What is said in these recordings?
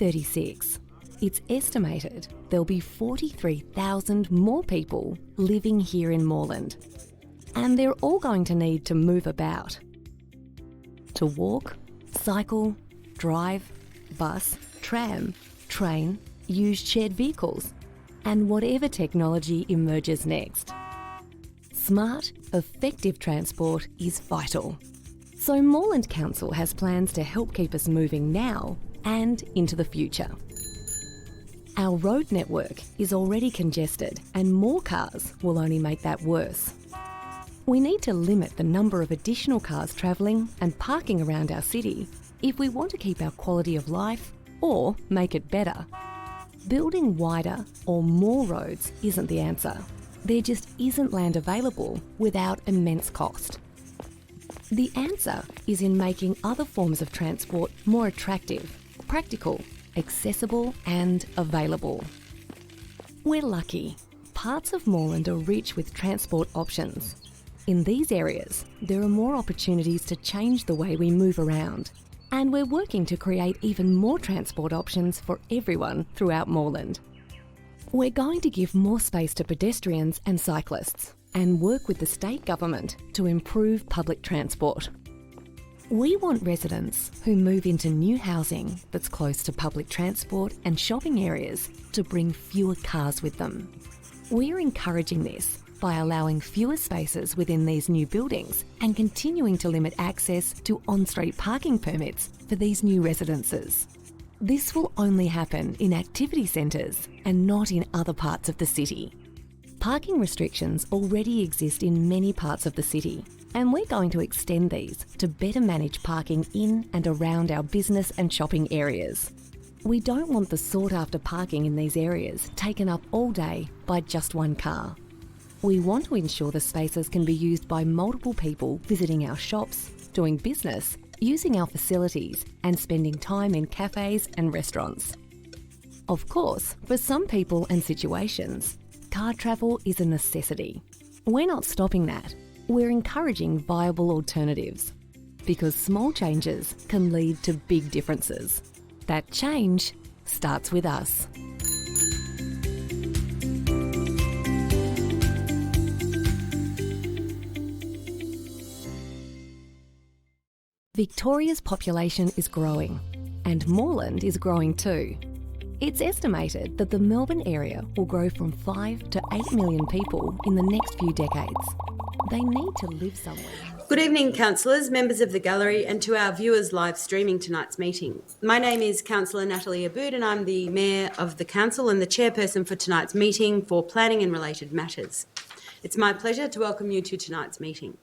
2036, it's estimated there'll be 43,000 more people living here in Moreland. And they're all going to need to move about. To walk, cycle, drive, bus, tram, train, use shared vehicles, and whatever technology emerges next. Smart, effective transport is vital. So Moreland Council has plans to help keep us moving now and into the future. Our road network is already congested and more cars will only make that worse. We need to limit the number of additional cars travelling and parking around our city if we want to keep our quality of life or make it better. Building wider or more roads isn't the answer. There just isn't land available without immense cost. The answer is in making other forms of transport more attractive, practical, accessible and available. We're lucky. Parts of Moreland are rich with transport options. In these areas, there are more opportunities to change the way we move around, and we're working to create even more transport options for everyone throughout Moreland. We're going to give more space to pedestrians and cyclists and work with the state government to improve public transport. We want residents who move into new housing that's close to public transport and shopping areas to bring fewer cars with them. We're encouraging this by allowing fewer spaces within these new buildings and continuing to limit access to on-street parking permits for these new residences. This will only happen in activity centres and not in other parts of the city. Parking restrictions already exist in many parts of the city, and we're going to extend these to better manage parking in and around our business and shopping areas. We don't want the sought-after parking in these areas taken up all day by just one car. We want to ensure the spaces can be used by multiple people visiting our shops, doing business, using our facilities, and spending time in cafes and restaurants. Of course, for some people and situations, car travel is a necessity. We're not stopping that. We're encouraging viable alternatives, because small changes can lead to big differences. That change starts with us. Victoria's population is growing, and Moreland is growing too. It's estimated that the Melbourne area will grow from 5 to 8 million people in the next few decades. They need to live somewhere. Good evening, councillors, members of the gallery, and to our viewers live streaming tonight's meeting. My name is Councillor Natalie Aboud, and I'm the Mayor of the Council and the Chairperson for tonight's meeting for Planning and Related Matters. It's my pleasure to welcome you to tonight's meeting.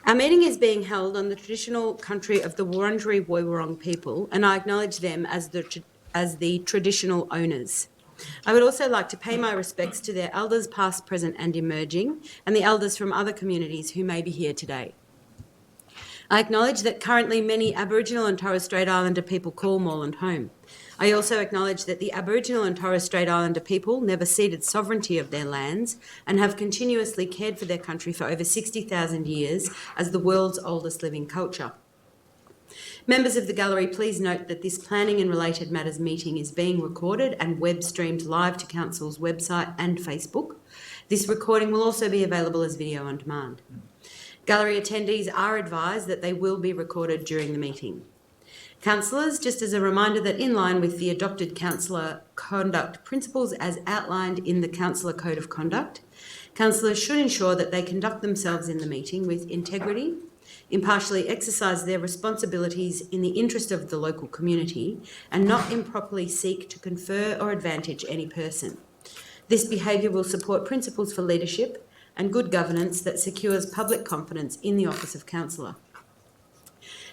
Our meeting is being held on the traditional country of the Wurundjeri Woiwurrung people, and I acknowledge them as the traditional owners. I would also like to pay my respects to their elders past, present and emerging, and the elders from other communities who may be here today. I acknowledge that currently many Aboriginal and Torres Strait Islander people call Moreland home. I also acknowledge that the Aboriginal and Torres Strait Islander people never ceded sovereignty of their lands and have continuously cared for their country for over 60,000 years as the world's oldest living culture. Members of the gallery, please note that this Planning and Related Matters meeting is being recorded and web streamed live to Council's website and Facebook. This recording will also be available as video on demand. Gallery attendees are advised that they will be recorded during the meeting. Councillors, just as a reminder that in line with the adopted councillor conduct principles as outlined in the Councillor Code of Conduct, councillors should ensure that they conduct themselves in the meeting with integrity, impartially exercise their responsibilities in the interest of the local community, and not improperly seek to confer or advantage any person. This behaviour will support principles for leadership and good governance that secures public confidence in the office of councillor.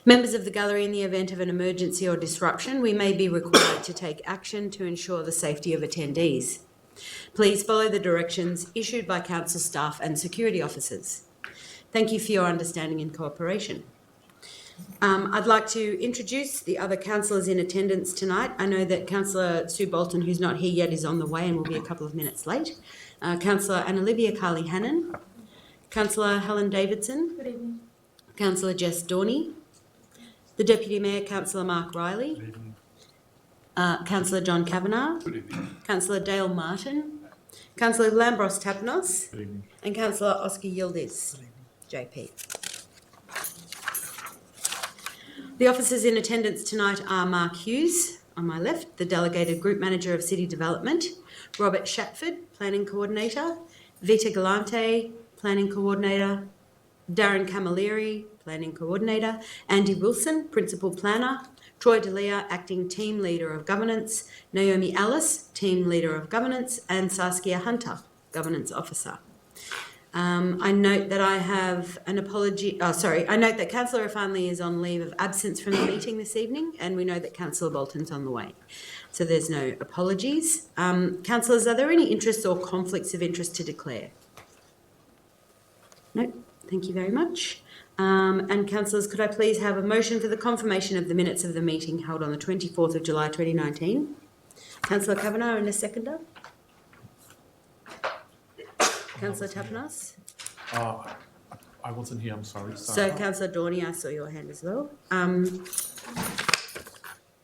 Members of the gallery, in the event of an emergency or disruption, we may be required to take action to ensure the safety of attendees. Please follow the directions issued by council staff and security officers. Thank you for your understanding and cooperation. I'd like to introduce the other councillors in attendance tonight. I know that Councillor Sue Bolton, who's not here yet, is on the way and will be a couple of minutes late. Councillor Anna-Olivia Carley-Hannon, Councillor Helen Davidson. Good evening. Councillor Jess Dorney, the Deputy Mayor, Councillor Mark Riley, Councillor John Kavanagh. Good evening. Councillor Dale Martin. Councillor Lambros Tapnos. Good evening. And Councillor Oscar Yildiz, JP. The officers in attendance tonight are Mark Hughes, on my left, the Delegated Group Manager of City Development, Robert Shatford, Planning Coordinator, Vita Galante, Planning Coordinator, Darren Camilleri, Planning Coordinator, Andy Wilson, Principal Planner, Troy Delia, Acting Team Leader of Governance, Naomi Ellis, Team Leader of Governance, and Saskia Hunter, Governance Officer. I note that I have an apology. I note that Councillor Afanli is on leave of absence from the meeting this evening, and we know that Councillor Bolton's on the way. So there's no apologies. Councillors, are there any interests or conflicts of interest to declare? No, thank you very much. And councillors, could I please have a motion for the confirmation of the minutes of the meeting held on the 24th of July 2019? Councillor Kavanagh and a seconder. Councillor Tapnos. I wasn't here, I'm sorry. So Councillor Dorney, I saw your hand as well.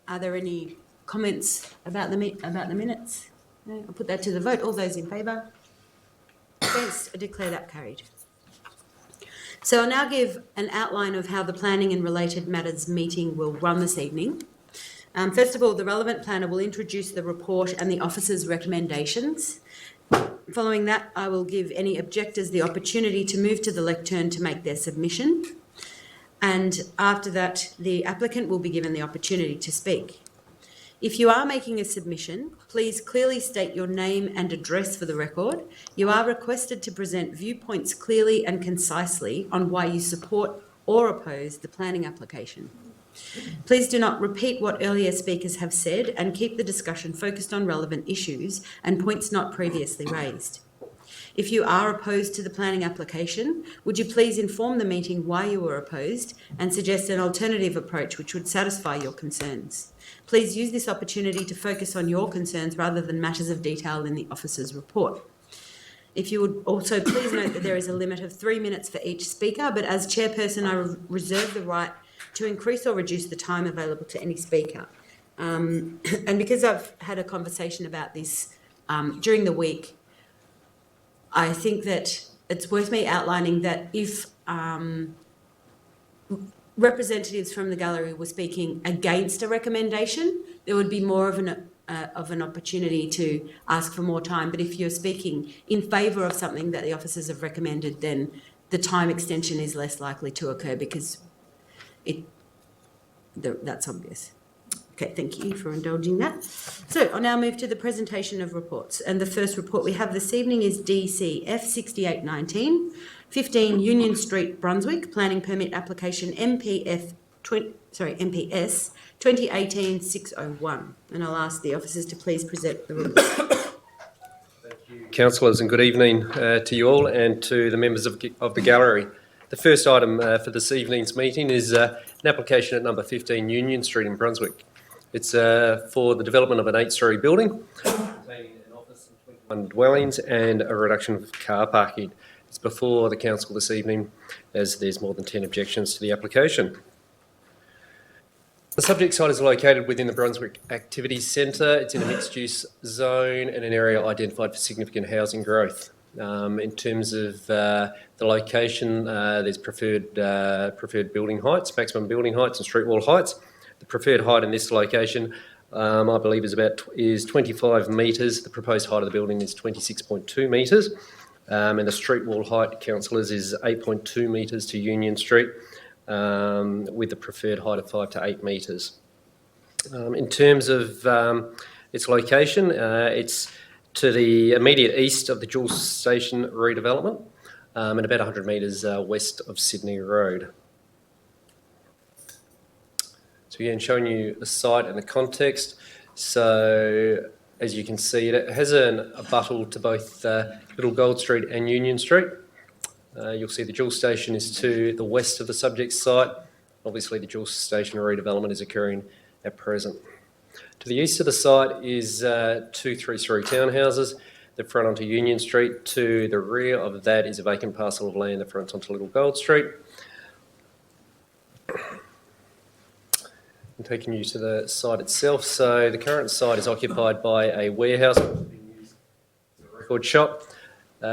Are there any comments about the minutes? No, I'll put that to the vote. All those in favour? Against? I declare that carried. So I'll now give an outline of how the planning and related matters meeting will run this evening. First of all, the relevant planner will introduce the report and the officer's recommendations. Following that, I will give any objectors the opportunity to move to the lectern to make their submission. And after that, the applicant will be given the opportunity to speak. If you are making a submission, please clearly state your name and address for the record. You are requested to present viewpoints clearly and concisely on why you support or oppose the planning application. Please do not repeat what earlier speakers have said and keep the discussion focused on relevant issues and points not previously raised. If you are opposed to the planning application, would you please inform the meeting why you were opposed and suggest an alternative approach which would satisfy your concerns? Please use this opportunity to focus on your concerns rather than matters of detail in the officer's report. If you would also please note that there is a limit of 3 minutes for each speaker, but as chairperson, I reserve the right to increase or reduce the time available to any speaker. And because I've had a conversation about this during the week, I think that it's worth me outlining that if representatives from the gallery were speaking against a recommendation, there would be more of an opportunity to ask for more time. But if you're speaking in favour of something that the officers have recommended, then the time extension is less likely to occur because that's obvious. Okay, thank you for indulging that. So I'll now move to the presentation of reports. And the first report we have this evening is DCF 6819, 15 Union Street, Brunswick, planning permit application MPS 2018-601. And I'll ask the officers to please present the report. Thank you, councillors, and good evening to you all and to the members of the gallery. The first item for this evening's meeting is an application at number 15 Union Street in Brunswick. It's for the development of an 8-storey building containing an office and 21 dwellings and a reduction of car parking. It's before the council this evening as there's more than 10 objections to the application. The subject site is located within the Brunswick Activities Centre. It's in a mixed-use zone and an area identified for significant housing growth. In terms of the location, there's preferred building heights, maximum building heights and street wall heights. The preferred height in this location, I believe, is 25 metres. The proposed height of the building is 26.2 metres. And the street wall height, councillors, is 8.2 metres to Union Street, with the preferred height of 5 to 8 metres. In terms of its location, it's to the immediate east of the Jules Station redevelopment and about 100 metres west of Sydney Road. So again, showing you the site and the context. So as you can see, it has a abuttal to both Little Gold Street and Union Street. You'll see the Jules Station is to the west of the subject site. Obviously, the Jules Station redevelopment is occurring at present. To the east of the site is 2 3-storey townhouses that front onto Union Street. To the rear of that is a vacant parcel of land that fronts onto Little Gold Street. I'm taking you to the site itself. So the current site is occupied by a warehouse, being used as a record shop.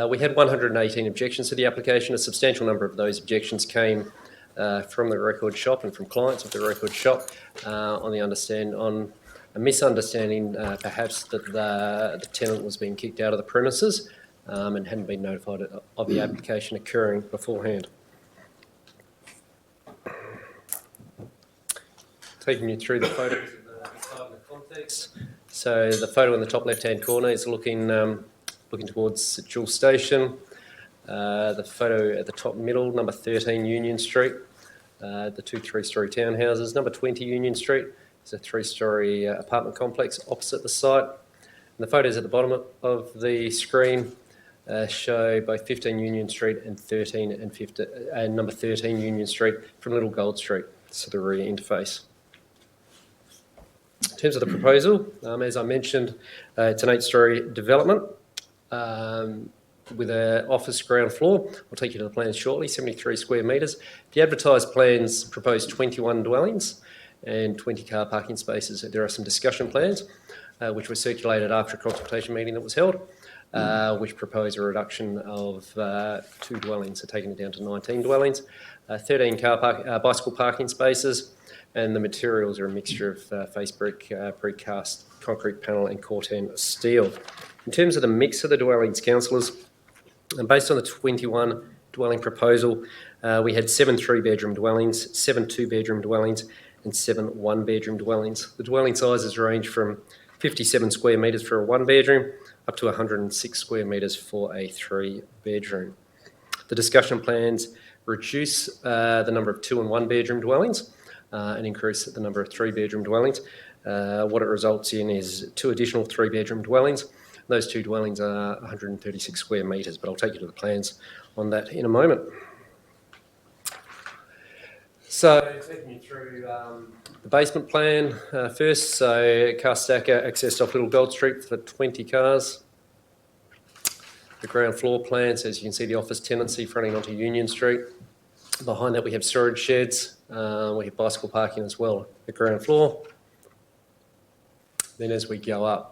We had 118 objections to the application. A substantial number of those objections came from the record shop and from clients of the record shop on a misunderstanding perhaps that the tenant was being kicked out of the premises and hadn't been notified of the application occurring beforehand. Taking you through the photos of the site and the context. So the photo in the top left-hand corner is looking towards Jewel Station. The photo at the top middle, number 13 Union Street, the two three-storey townhouses. Number 20 Union Street is a three-storey apartment complex opposite the site. And the photos at the bottom of the screen show both 15 Union Street and 13 and 15, and number 13 Union Street from Little Gold Street, so the rear interface. In terms of the proposal, as I mentioned, it's an 8-storey development with an office ground floor. I'll take you to the plans shortly, 73 square metres. The advertised plans propose 21 dwellings and 20 car parking spaces. There are some discussion plans which were circulated after a consultation meeting that was held, which propose a reduction of 2 dwellings, so taking it down to 19 dwellings, 13 bicycle parking spaces, and the materials are a mixture of face brick, precast concrete panel and Corten steel. In terms of the mix of the dwellings, councillors, and based on the 21 dwelling proposal, we had 7 3-bedroom dwellings, 7 2-bedroom dwellings, and 7 1-bedroom dwellings. The dwelling sizes range from 57 square metres for a 1-bedroom up to 106 square metres for a 3-bedroom. The discussion plans reduce the number of 2 and 1-bedroom dwellings and increase the number of 3-bedroom dwellings. What it results in is 2 additional 3-bedroom dwellings. Those 2 dwellings are 136 square metres, but I'll take you to the plans on that in a moment. So, taking you through the basement plan first. So, car stacker accessed off Little Gold Street for 20 cars. The ground floor plan, so as you can see, the office tenancy fronting onto Union Street. Behind that, we have storage sheds. We have bicycle parking as well. The ground floor. Then, as we go up,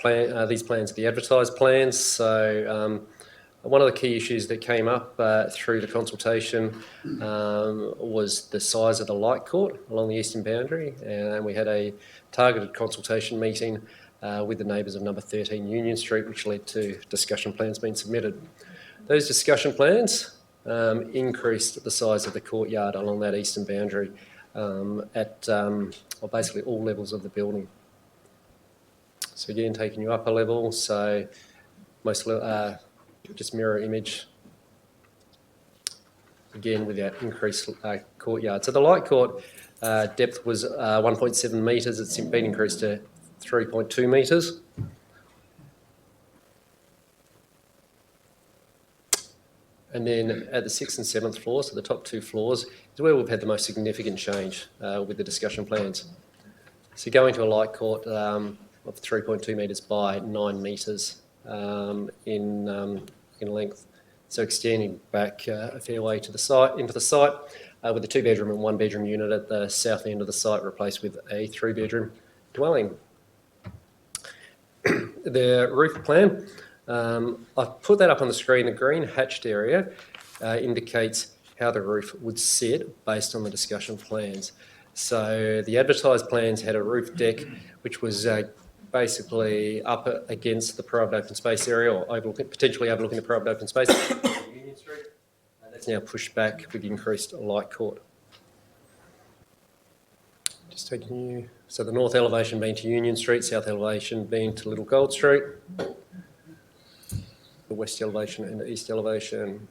these plans are the advertised plans. So one of the key issues that came up through the consultation was the size of the light court along the eastern boundary, and we had a targeted consultation meeting with the neighbours of number 13 Union Street, which led to discussion plans being submitted. Those discussion plans increased the size of the courtyard along that eastern boundary at basically all levels of the building. So again, taking you up a level, so most just mirror image, again with that increased courtyard. So the light court depth was 1.7 metres, it's been increased to 3.2 metres. And then at the 6th and 7th floors, so the top 2 floors, is where we've had the most significant change with the discussion plans. So going to a light court of 3.2 metres by 9 metres in length. So extending back a fair way to the site, into the site, with a 2-bedroom and 1-bedroom unit at the south end of the site replaced with a 3-bedroom dwelling. The roof plan, I've put that up on the screen. The green hatched area indicates how the roof would sit based on the discussion plans. So the advertised plans had a roof deck which was basically up against the private open space area, or potentially overlooking the private open space on Union Street. That's now pushed back with the increased light court. Just taking you, so the north elevation being to Union Street, south elevation being to Little Gold Street, the west elevation and the east elevation.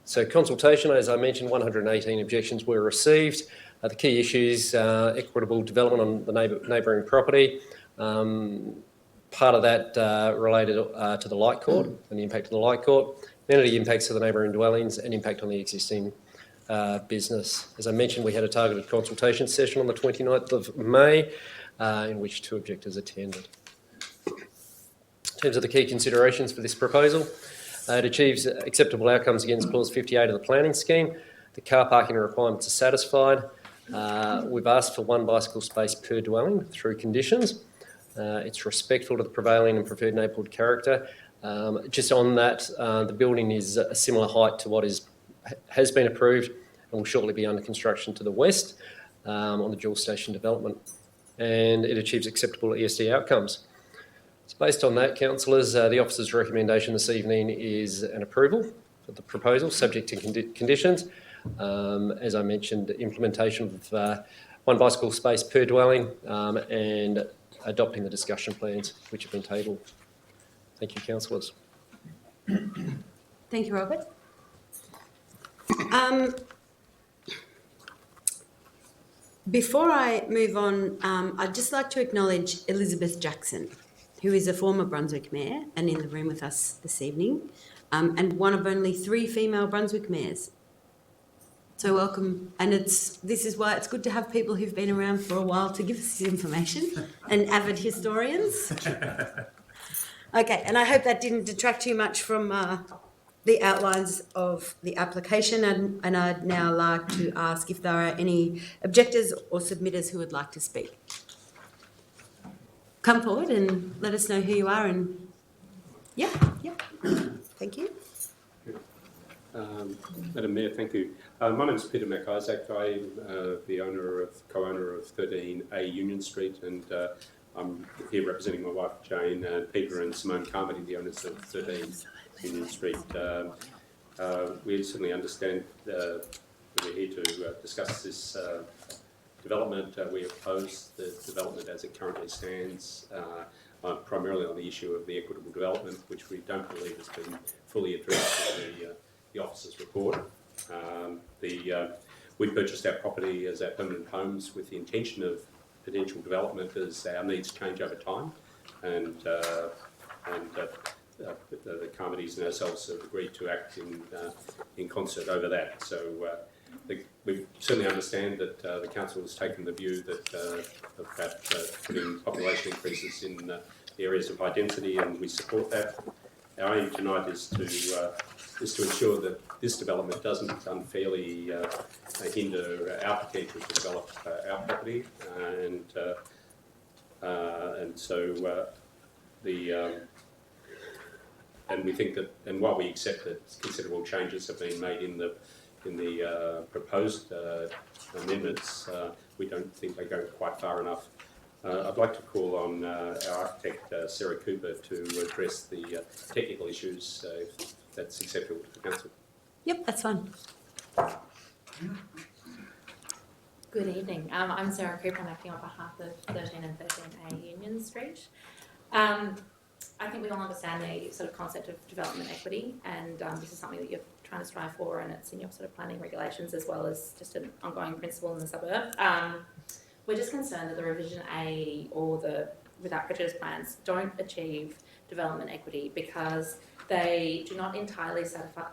So consultation, as I mentioned, 118 objections were received. The key issues, equitable development on the neighbouring property. Part of that related to the light court and the impact of the light court, amenity impacts to the neighbouring dwellings and impact on the existing business. As I mentioned, we had a targeted consultation session on the 29th of May in which 2 objectors attended. In terms of the key considerations for this proposal, it achieves acceptable outcomes against Clause 58 of the planning scheme. The car parking requirements are satisfied. We've asked for one bicycle space per dwelling through conditions. It's respectful to the prevailing and preferred neighbourhood character. Just on that, the building is a similar height to what has been approved and will shortly be under construction to the west on the dual station development, and it achieves acceptable ESD outcomes. So based on that, councillors, the officer's recommendation this evening is an approval of the proposal subject to conditions. As I mentioned, implementation of one bicycle space per dwelling and adopting the discussion plans which have been tabled. Thank you, councillors. Thank you, Robert. Before I move on, I'd just like to acknowledge Elizabeth Jackson, who is a former Brunswick mayor and in the room with us this evening, and one of only 3 female Brunswick mayors. So welcome, and this is why it's good to have people who've been around for a while to give us this information, and avid historians. Okay, and I hope that didn't detract too much from the outlines of the application, and I'd now like to ask if there are any objectors or submitters who would like to speak. Come forward and let us know who you are and... Yeah, thank you. Madam Mayor, thank you. My name is Peter McIsaac. I'm the co-owner of 13A Union Street, and I'm here representing my wife Jane, Peter and Simone Carmody, the owners of 13 Union Street. We certainly understand that we're here to discuss this development. We oppose the development as it currently stands, primarily on the issue of the equitable development, which we don't believe has been fully addressed in the officer's report. We purchased our property as our permanent homes with the intention of potential development as our needs change over time, and the Carmodys and ourselves have agreed to act in concert over that. So we certainly understand that the council has taken the view that about putting population increases in the areas of high density, and we support that. Our aim tonight is to ensure that this development doesn't unfairly hinder our potential to develop our property, and we think that, and while we accept that considerable changes have been made in the proposed amendments, we don't think they go quite far enough. I'd like to call on our architect, Sarah Cooper, to address the technical issues, if that's acceptable to the council. Yep, that's fine. Good evening. I'm Sarah Cooper. I'm acting on behalf of 13 and 13A Union Street. I think we all understand the sort of concept of development equity, and this is something that you're trying to strive for, and it's in your sort of planning regulations as well as just an ongoing principle in the suburb. We're just concerned that the revision A or the without prejudice plans don't achieve development equity because they do not entirely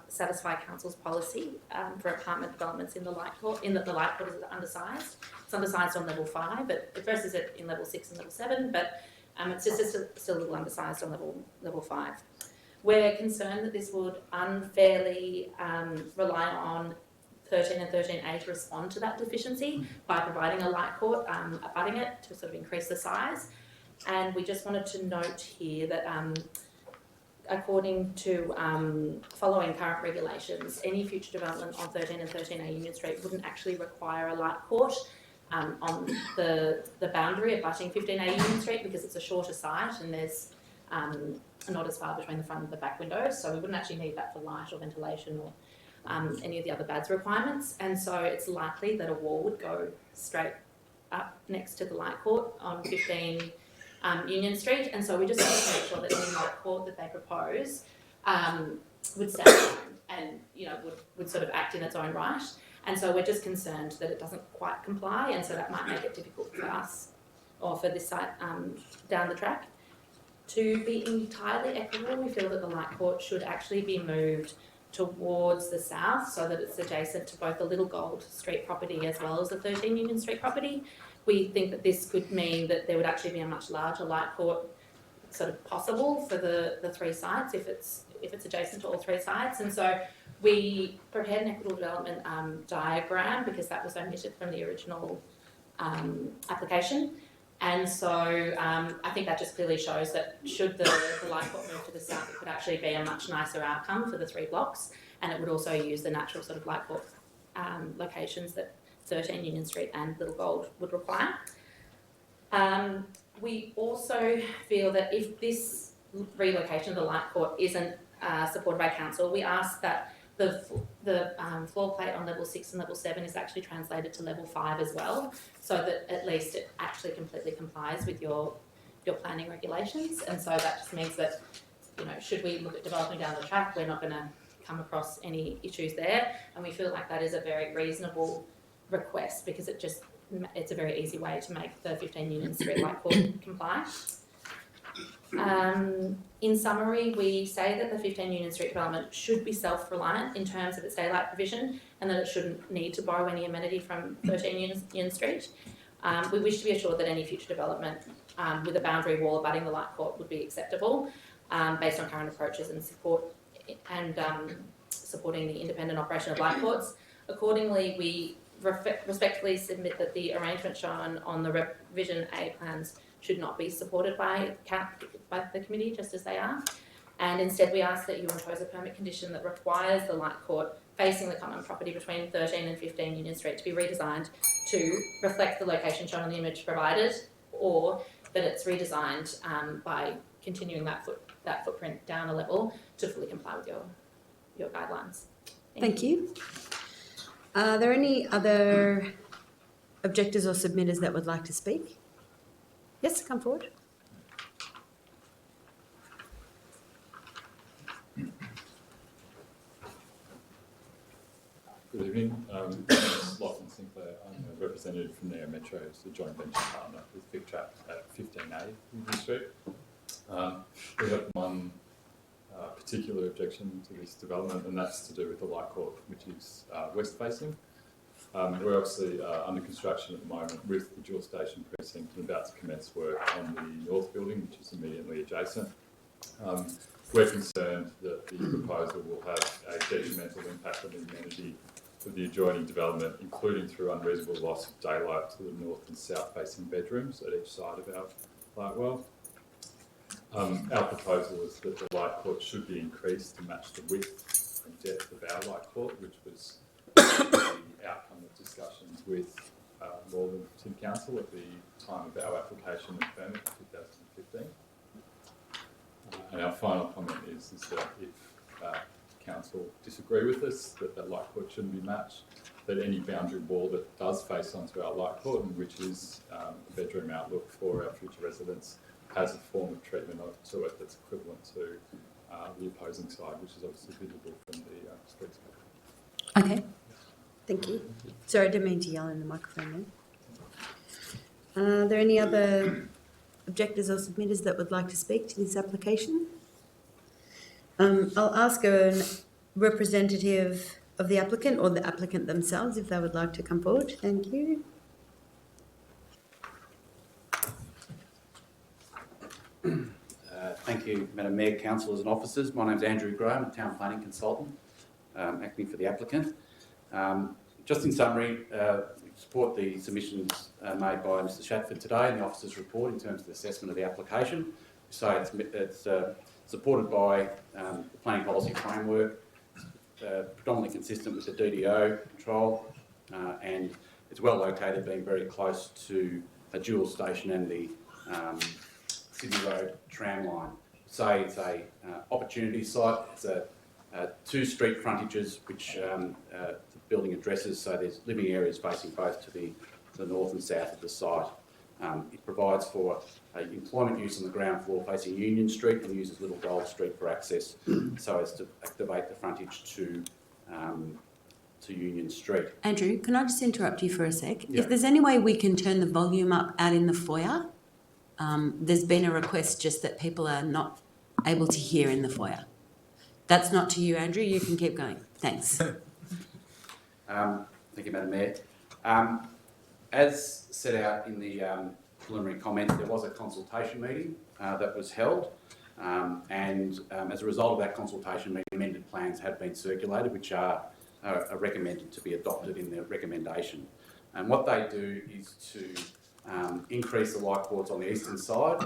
satisfy council's policy for apartment developments in the Light Court, in that the Light Court is undersized. It's undersized on level 5, it addresses it in level 6 and level 7, but it's just still a little undersized on level 5. We're concerned that this would unfairly rely on 13 and 13A to respond to that deficiency by providing a light court abutting it to sort of increase the size. And we just wanted to note here that according to following current regulations, any future development on 13 and 13A Union Street wouldn't actually require a light court on the boundary abutting 15A Union Street because it's a shorter site and there's not as far between the front and the back windows, so we wouldn't actually need that for light or ventilation or any of the other BADS requirements. And so it's likely that a wall would go straight up next to the light court on 15 Union Street, and so we just wanted to make sure that any light court that they propose would stand alone and would sort of act in its own right. And so we're just concerned that it doesn't quite comply, and so that might make it difficult for us or for this site down the track. To be entirely equitable, we feel that the light court should actually be moved towards the south so that it's adjacent to both the Little Gold Street property as well as the 13 Union Street property. We think that this could mean that there would actually be a much larger light court sort of possible for the three sites if it's adjacent to all three sites. And so we prepared an equitable development diagram because that was omitted from the original application. And so I think that just clearly shows that should the light court move to the south, it could actually be a much nicer outcome for the 3 blocks, and it would also use the natural sort of light court locations that 13 Union Street and Little Gold would require. We also feel that if this relocation of the light court isn't supported by council, we ask that the floor plate on level 6 and level 7 is actually translated to level 5 as well, so that at least it actually completely complies with your planning regulations. And so that just means that, you know, should we look at developing down the track, we're not going to come across any issues there. And we feel like that is a very reasonable request because it's a very easy way to make the 15 Union Street light court comply. In summary, we say that the 15 Union Street development should be self-reliant in terms of its daylight provision and that it shouldn't need to borrow any amenity from 13 Union Street. We wish to be assured that any future development with a boundary wall abutting the light court would be acceptable based on current approaches and supporting the independent operation of light courts. Accordingly, we respectfully submit that the arrangement shown on the Revision A plans should not be supported by the committee, just as they are. And instead we ask that you impose a permit condition that requires the light court facing the common property between 13 and 15 Union Street to be redesigned to reflect the location shown on the image provided, or that it's redesigned by continuing that footprint down a level to fully comply with your guidelines. Thank you. Are there any other objectors or submitters that would like to speak? Yes, come forward. Good evening. My name is Lachlan Sinclair. I'm a representative from Neo Metro, the joint venture partner with Vic Trap at 15A Union Street. We have one particular objection to this development, and that's to do with the light court, which is west facing. We're obviously under construction at the moment with the dual station precinct and about to commence work on the north building, which is immediately adjacent. We're concerned that the proposal will have a detrimental impact on the amenity of the adjoining development, including through unreasonable loss of daylight to the north and south facing bedrooms at each side of our light well. Our proposal is that the light court should be increased to match the width and depth of our light court, which was the outcome of discussions with Morland City Council at the time of our application and permit in 2015. And our final comment is that if council disagree with us that light court shouldn't be matched, that any boundary wall that does face onto our light court, and which is a bedroom outlook for our future residents, has a form of treatment to it that's equivalent to the opposing side, which is obviously visible from the streetscape. Okay, thank you. Sorry, I didn't mean to yell in the microphone then. Are there any other objectors or submitters that would like to speak to this application? I'll ask a representative of the applicant or the applicant themselves if they would like to come forward. Thank you. Thank you, Madam Mayor, councillors and officers. My name is Andrew Graham, a town planning consultant, acting for the applicant. Just in summary, we support the submissions made by Mr Shatford today in the officer's report in terms of the assessment of the application. So it's supported by the planning policy framework, predominantly consistent with the DDO control, and it's well located, being very close to a dual station and the Sydney Road tram line. Say it's a opportunity site. It's a 2 street frontages which the building addresses, so there's living areas facing both to the north and south of the site. It provides for employment use on the ground floor facing Union Street and uses Little Gold Street for access so as to activate the frontage to Union Street. Andrew, can I just interrupt you for a sec? Yeah. If there's any way we can turn the volume up out in the foyer, there's been a request just that people are not able to hear in the foyer. That's not to you, Andrew. You can keep going. Thanks. Thank you, Madam Mayor. As set out in the preliminary comments, there was a consultation meeting that was held, and as a result of that consultation meeting, amended plans have been circulated, which are recommended to be adopted in the recommendation. And what they do is to increase the light ports on the eastern side,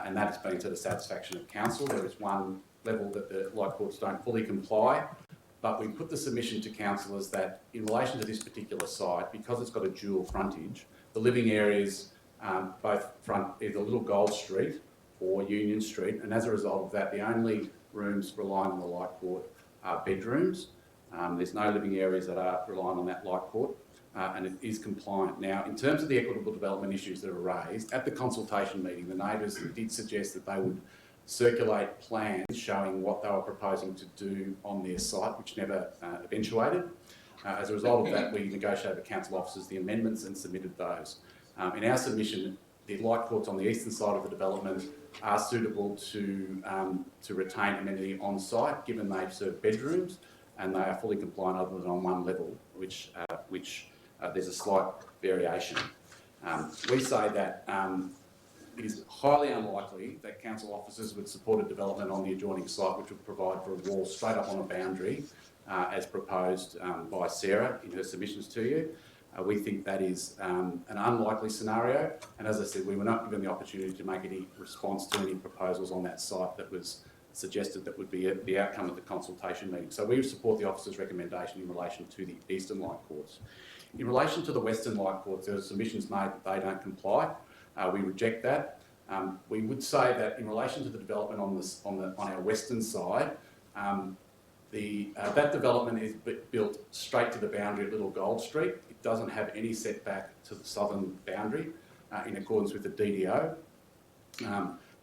and that has been to the satisfaction of council. There is one level that the light ports don't fully comply, but we put the submission to councillors that in relation to this particular site, because it's got a dual frontage, the living areas both front either Little Gold Street or Union Street, and as a result of that, the only rooms relying on the light port are bedrooms. There's no living areas that are relying on that light port, and it is compliant. Now, in terms of the equitable development issues that are raised, at the consultation meeting, the neighbours did suggest that they would circulate plans showing what they were proposing to do on their site, which never eventuated. As a result of that, we negotiated with council officers the amendments and submitted those. In our submission, the light ports on the eastern side of the development are suitable to retain amenity on site, given they serve bedrooms, and they are fully compliant other than on one level, which there's a slight variation. We say that it is highly unlikely that council officers would support a development on the adjoining site which would provide for a wall straight up on a boundary, as proposed by Sarah in her submissions to you. We think that is an unlikely scenario, and as I said, we were not given the opportunity to make any response to any proposals on that site that was suggested that would be the outcome of the consultation meeting. So we support the officer's recommendation in relation to the eastern light ports. In relation to the western light ports, there are submissions made that they don't comply. We reject that. We would say that in relation to the development on our western side, that development is built straight to the boundary at Little Gold Street. It doesn't have any setback to the southern boundary in accordance with the DDO.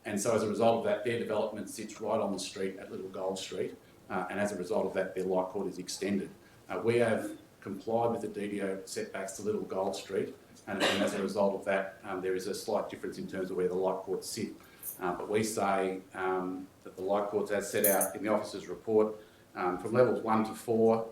And so as a result of that, their development sits right on the street at Little Gold Street, and as a result of that, their light port is extended. We have complied with the DDO setbacks to Little Gold Street, and as a result of that, there is a slight difference in terms of where the light ports sit. But we say that the light ports, as set out in the officer's report, from levels 1 to 4,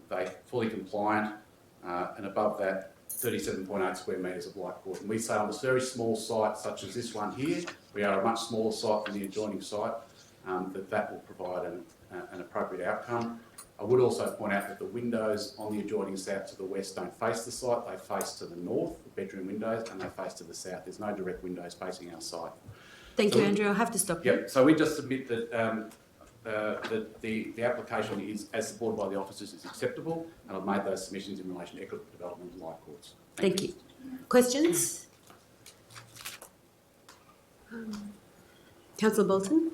they're fully compliant, and above that, 37.8 square metres of light port. And we say on a very small site such as this one here, we are a much smaller site than the adjoining site, that will provide an appropriate outcome. I would also point out that the windows on the adjoining south to the west don't face the site, they face to the north, the bedroom windows, and they face to the south. There's no direct windows facing our site. Thank you, Andrew. I'll have to stop you. Yep, so we just submit that the application is, as supported by the officers, is acceptable, and I've made those submissions in relation to equitable development and light ports. Thank you. Questions? Councillor Bolton?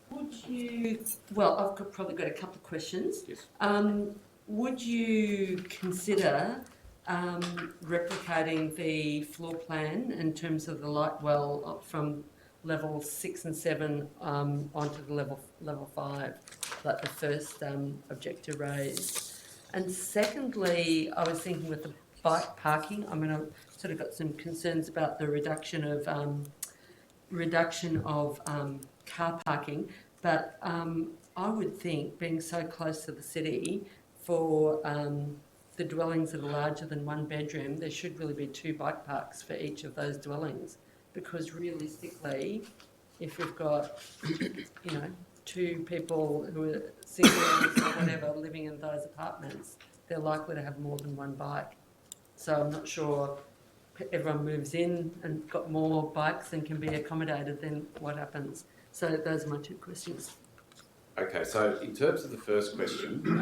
Would you, well, probably got a couple of questions. Yes. Would you consider replicating the floor plan in terms of the light well up from level 6 and 7 onto the level 5, like the first objector raised? And secondly, I was thinking with the bike parking, I mean, I've sort of got some concerns about the reduction of car parking, but I would think being so close to the city, for the dwellings that are larger than one bedroom, there should really be 2 bike parks for each of those dwellings, because realistically, if we've got, 2 people who are single or whatever living in those apartments, they're likely to have more than 1 bike. So I'm not sure everyone moves in and got more bikes and can be accommodated, then what happens? So those are my 2 questions. Okay, so in terms of the first question,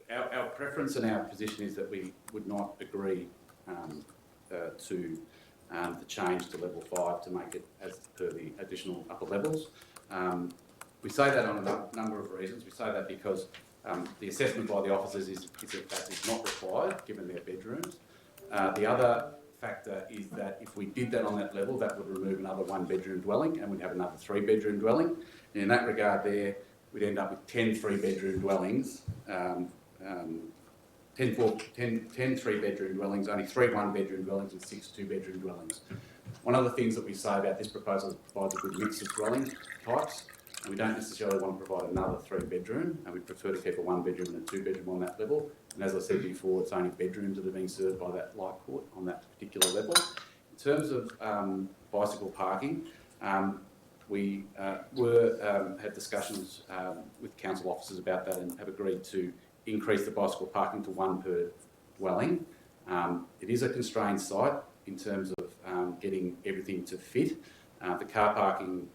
our preference and our position is that we would not agree to the change to level 5 to make it as per the additional upper levels. We say that on a number of reasons. We say that because the assessment by the officers is that that is not required given their bedrooms. The other factor is that if we did that on that level, that would remove another 1-bedroom dwelling, and we'd have another 3-bedroom dwelling. And in that regard there, we'd end up with 10 3-bedroom dwellings, 10 3-bedroom dwellings, only 3 1-bedroom dwellings and 6 2-bedroom dwellings. One of the things that we say about this proposal is it provides a good mix of dwelling types. and we don't necessarily want to provide another 3-bedroom, and we prefer to keep a 1-bedroom and a 2-bedroom on that level. And as I said before, it's only bedrooms that are being served by that light court on that particular level. In terms of bicycle parking, we had discussions with council officers about that and have agreed to increase the bicycle parking to 1 per dwelling. It is a constrained site in terms of getting everything to fit. The car parking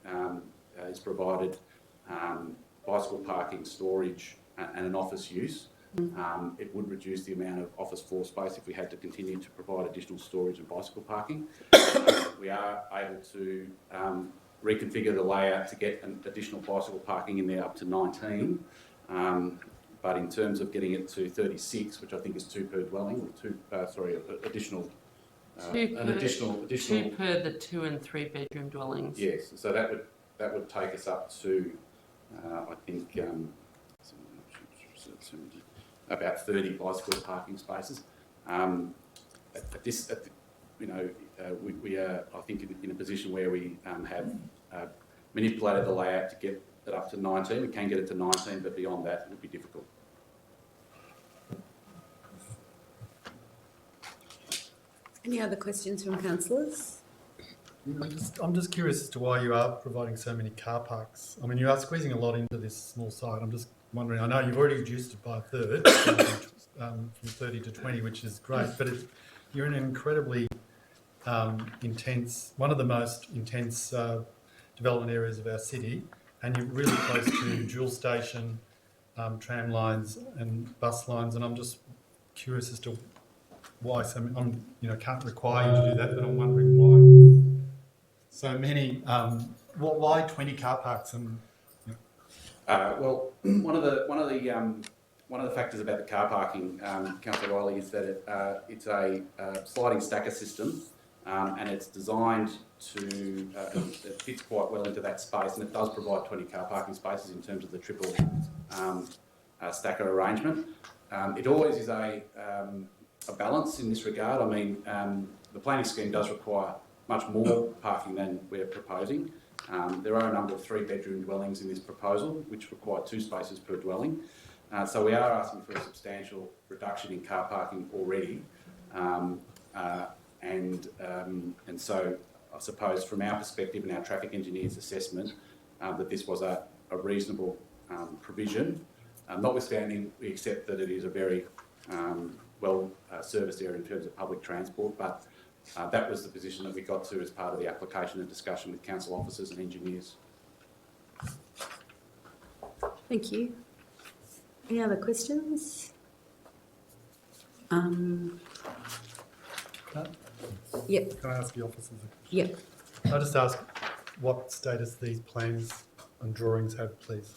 is provided, bicycle parking, storage and an office use. It would reduce the amount of office floor space if we had to continue to provide additional storage and bicycle parking. We are able to reconfigure the layout to get an additional bicycle parking in there up to 19. But in terms of getting it to 36, which I think is 2 per dwelling, or additional. Additional 2 per the 2 and 3 bedroom dwellings. Yes, so that would take us up to I think about 30 bicycle parking spaces. We are, I think, in a position where we have manipulated the layout to get it up to 19. We can get it to 19, but beyond that, it would be difficult. Any other questions from councillors? I'm just curious as to why you are providing so many car parks. I mean, you are squeezing a lot into this small site. I'm just wondering, I know you've already reduced it by a third, from 30 to 20, which is great, but you're in an incredibly intense, one of the most intense development areas of our city, and you're really close to dual station, tram lines and bus lines, and I'm just curious as to why. So can't require you to do that, but I'm wondering why so many. Why 20 car parks? And well, one of the factors about the car parking, Councillor Riley, is that it's a sliding stacker system, and it's designed to it fits quite well into that space, and it does provide 20 car parking spaces in terms of the triple stacker arrangement. It always is a balance in this regard. I mean, the planning scheme does require much more parking than we're proposing. There are a number of 3-bedroom dwellings in this proposal, which require 2 spaces per dwelling. So we are asking for a substantial reduction in car parking already. And so I suppose from our perspective and our traffic engineer's assessment, that this was a reasonable provision. Notwithstanding, we accept that it is a very well-serviced area in terms of public transport, but that was the position that we got to as part of the application and discussion with council officers and engineers. Thank you. Any other questions? Yep. can I ask the officers a question? Yep. Can I just ask what status these plans and drawings have, please?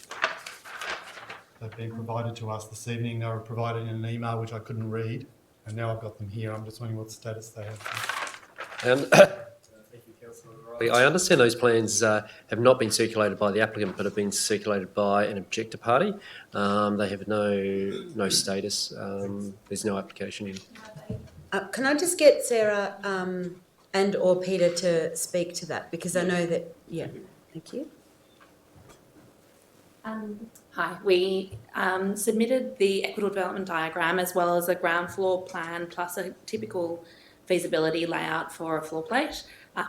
They've been provided to us this evening. They were provided in an email which I couldn't read, and now I've got them here. I'm just wondering what status they have. And I understand those plans have not been circulated by the applicant, but have been circulated by an objector party. They have no status. There's no application in. Can I just get Sarah and or Peter to speak to that, because I know that, yeah, thank you. Hi, we submitted the equitable development diagram as well as a ground floor plan plus a typical feasibility layout for a floor plate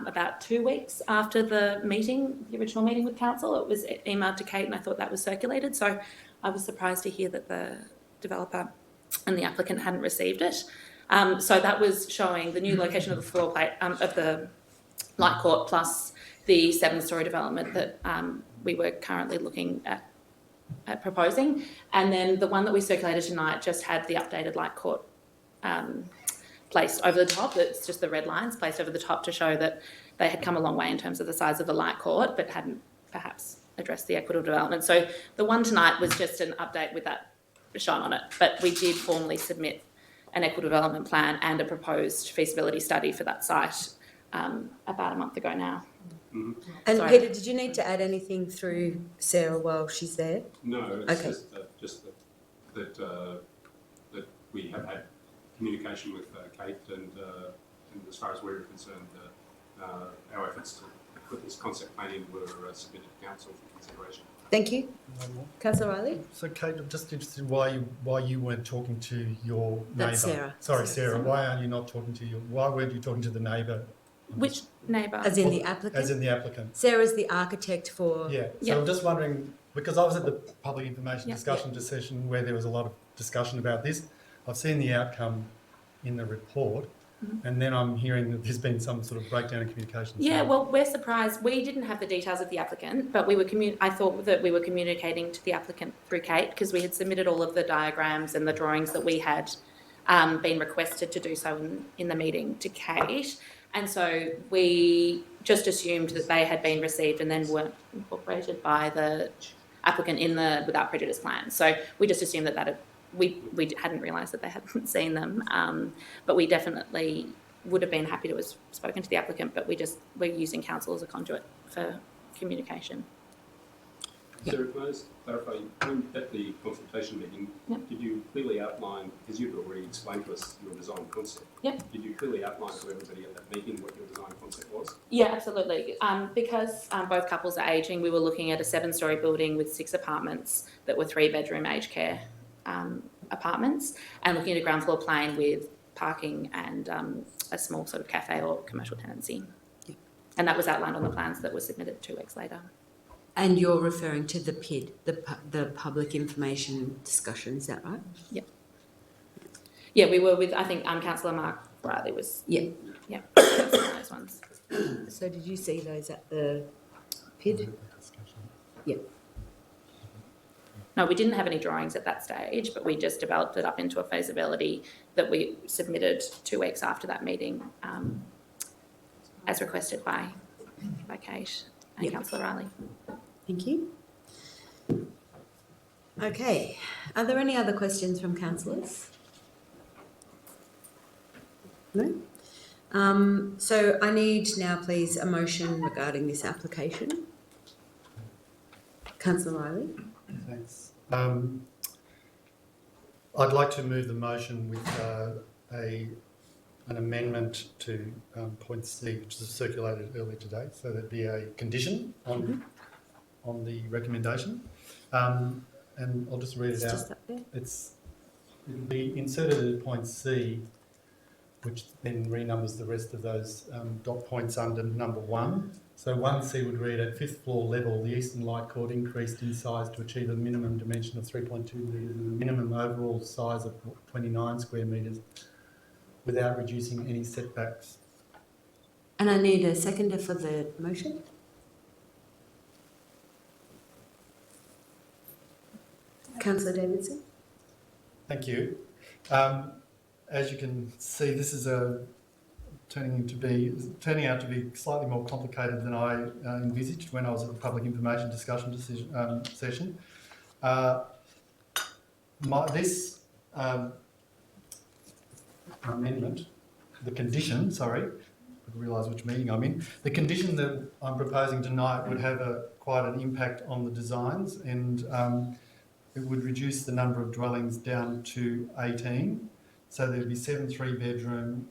about 2 weeks after the original meeting with council. It was emailed to Kate and I thought that was circulated. So I was surprised to hear that the developer and the applicant hadn't received it. So that was showing the new location of the floor plate of the light court plus the 7-storey development that we were currently looking at proposing. And then the one that we circulated tonight just had the updated light court placed over the top. It's just the red lines placed over the top to show that they had come a long way in terms of the size of the light court, but hadn't perhaps addressed the equitable development. So the one tonight was just an update with that shown on it, but we did formally submit an equitable development plan and a proposed feasibility study for that site about a month ago now. Mm-hmm. And sorry. Peter, did you need to add anything through Sarah while she's there? No, it's just that we have had communication with Kate, and as far as we're concerned, our efforts to put this concept plan in were submitted to council for consideration. Thank you. Councillor Riley? So Kate, I'm just interested in why you weren't talking to your neighbour. That's Sarah. Sorry, Sarah. Why aren't you not talking to why weren't you talking to the neighbour? Which neighbour? As in the applicant? As in the applicant. Sarah's the architect for... Yeah. So Yeah. I'm just wondering, because I was at the public information Yeah. discussion session where there was a lot of discussion about this. I've seen the outcome in the report. And then I'm hearing that there's been some sort of breakdown in communication. Yeah, well, we're surprised. We didn't have the details of the applicant, but we were I thought that we were communicating to the applicant through Kate because we had submitted all of the diagrams and the drawings that we had been requested to do so in the meeting to Kate. And so we just assumed that they had been received and then weren't incorporated by the applicant in the without prejudice plan. So we just assumed that we hadn't realised that they hadn't seen them, but we definitely would have been happy to have spoken to the applicant, but we're using council as a conduit for communication. Sarah, can I just clarify, at the consultation meeting, did you clearly outline, because you've already explained to us your design concept, did you clearly outline to everybody at that meeting what your design concept was? Yeah, absolutely. Because both couples are ageing, we were looking at a 7-storey building with 6 apartments that were 3-bedroom aged care apartments, and looking at a ground floor plane with parking and a small sort of cafe or commercial tenancy. And that was outlined on the plans that were submitted 2 weeks later. And you're referring to the PID, the public information discussion, is that right? Yeah. Yeah, we were with, I think, Councillor Mark Riley was... Yeah. Yeah, those ones. So did you see those at the PID? Yeah. No, we didn't have any drawings at that stage, but we just developed it up into a feasibility that we submitted 2 weeks after that meeting, as requested by Kate and Councillor Riley. Thank you. Okay. Are there any other questions from councillors? No? So I need now, please, a motion regarding this application. Councillor Riley? Thanks. I'd like to move the motion with an amendment to point C, which was circulated earlier today. So there'd be a condition on the recommendation, and I'll just read it out. Just up there. It'll be inserted at point C, which then renumbers the rest of those dot points under number 1. So 1C would read, at 5th floor level, the eastern light court increased in size to achieve a minimum dimension of 3.2 metres and a minimum overall size of 29 square metres without reducing any setbacks. And I need a seconder for the motion. Councillor Davidson? Thank you. As you can see, this is turning out to be slightly more complicated than I envisaged when I was at the public information discussion session. This amendment, the condition, sorry, I realise which meeting I'm in. The condition that I'm proposing tonight would have quite an impact on the designs, and it would reduce the number of dwellings down to 18. So there'd be 7 three bedrooms.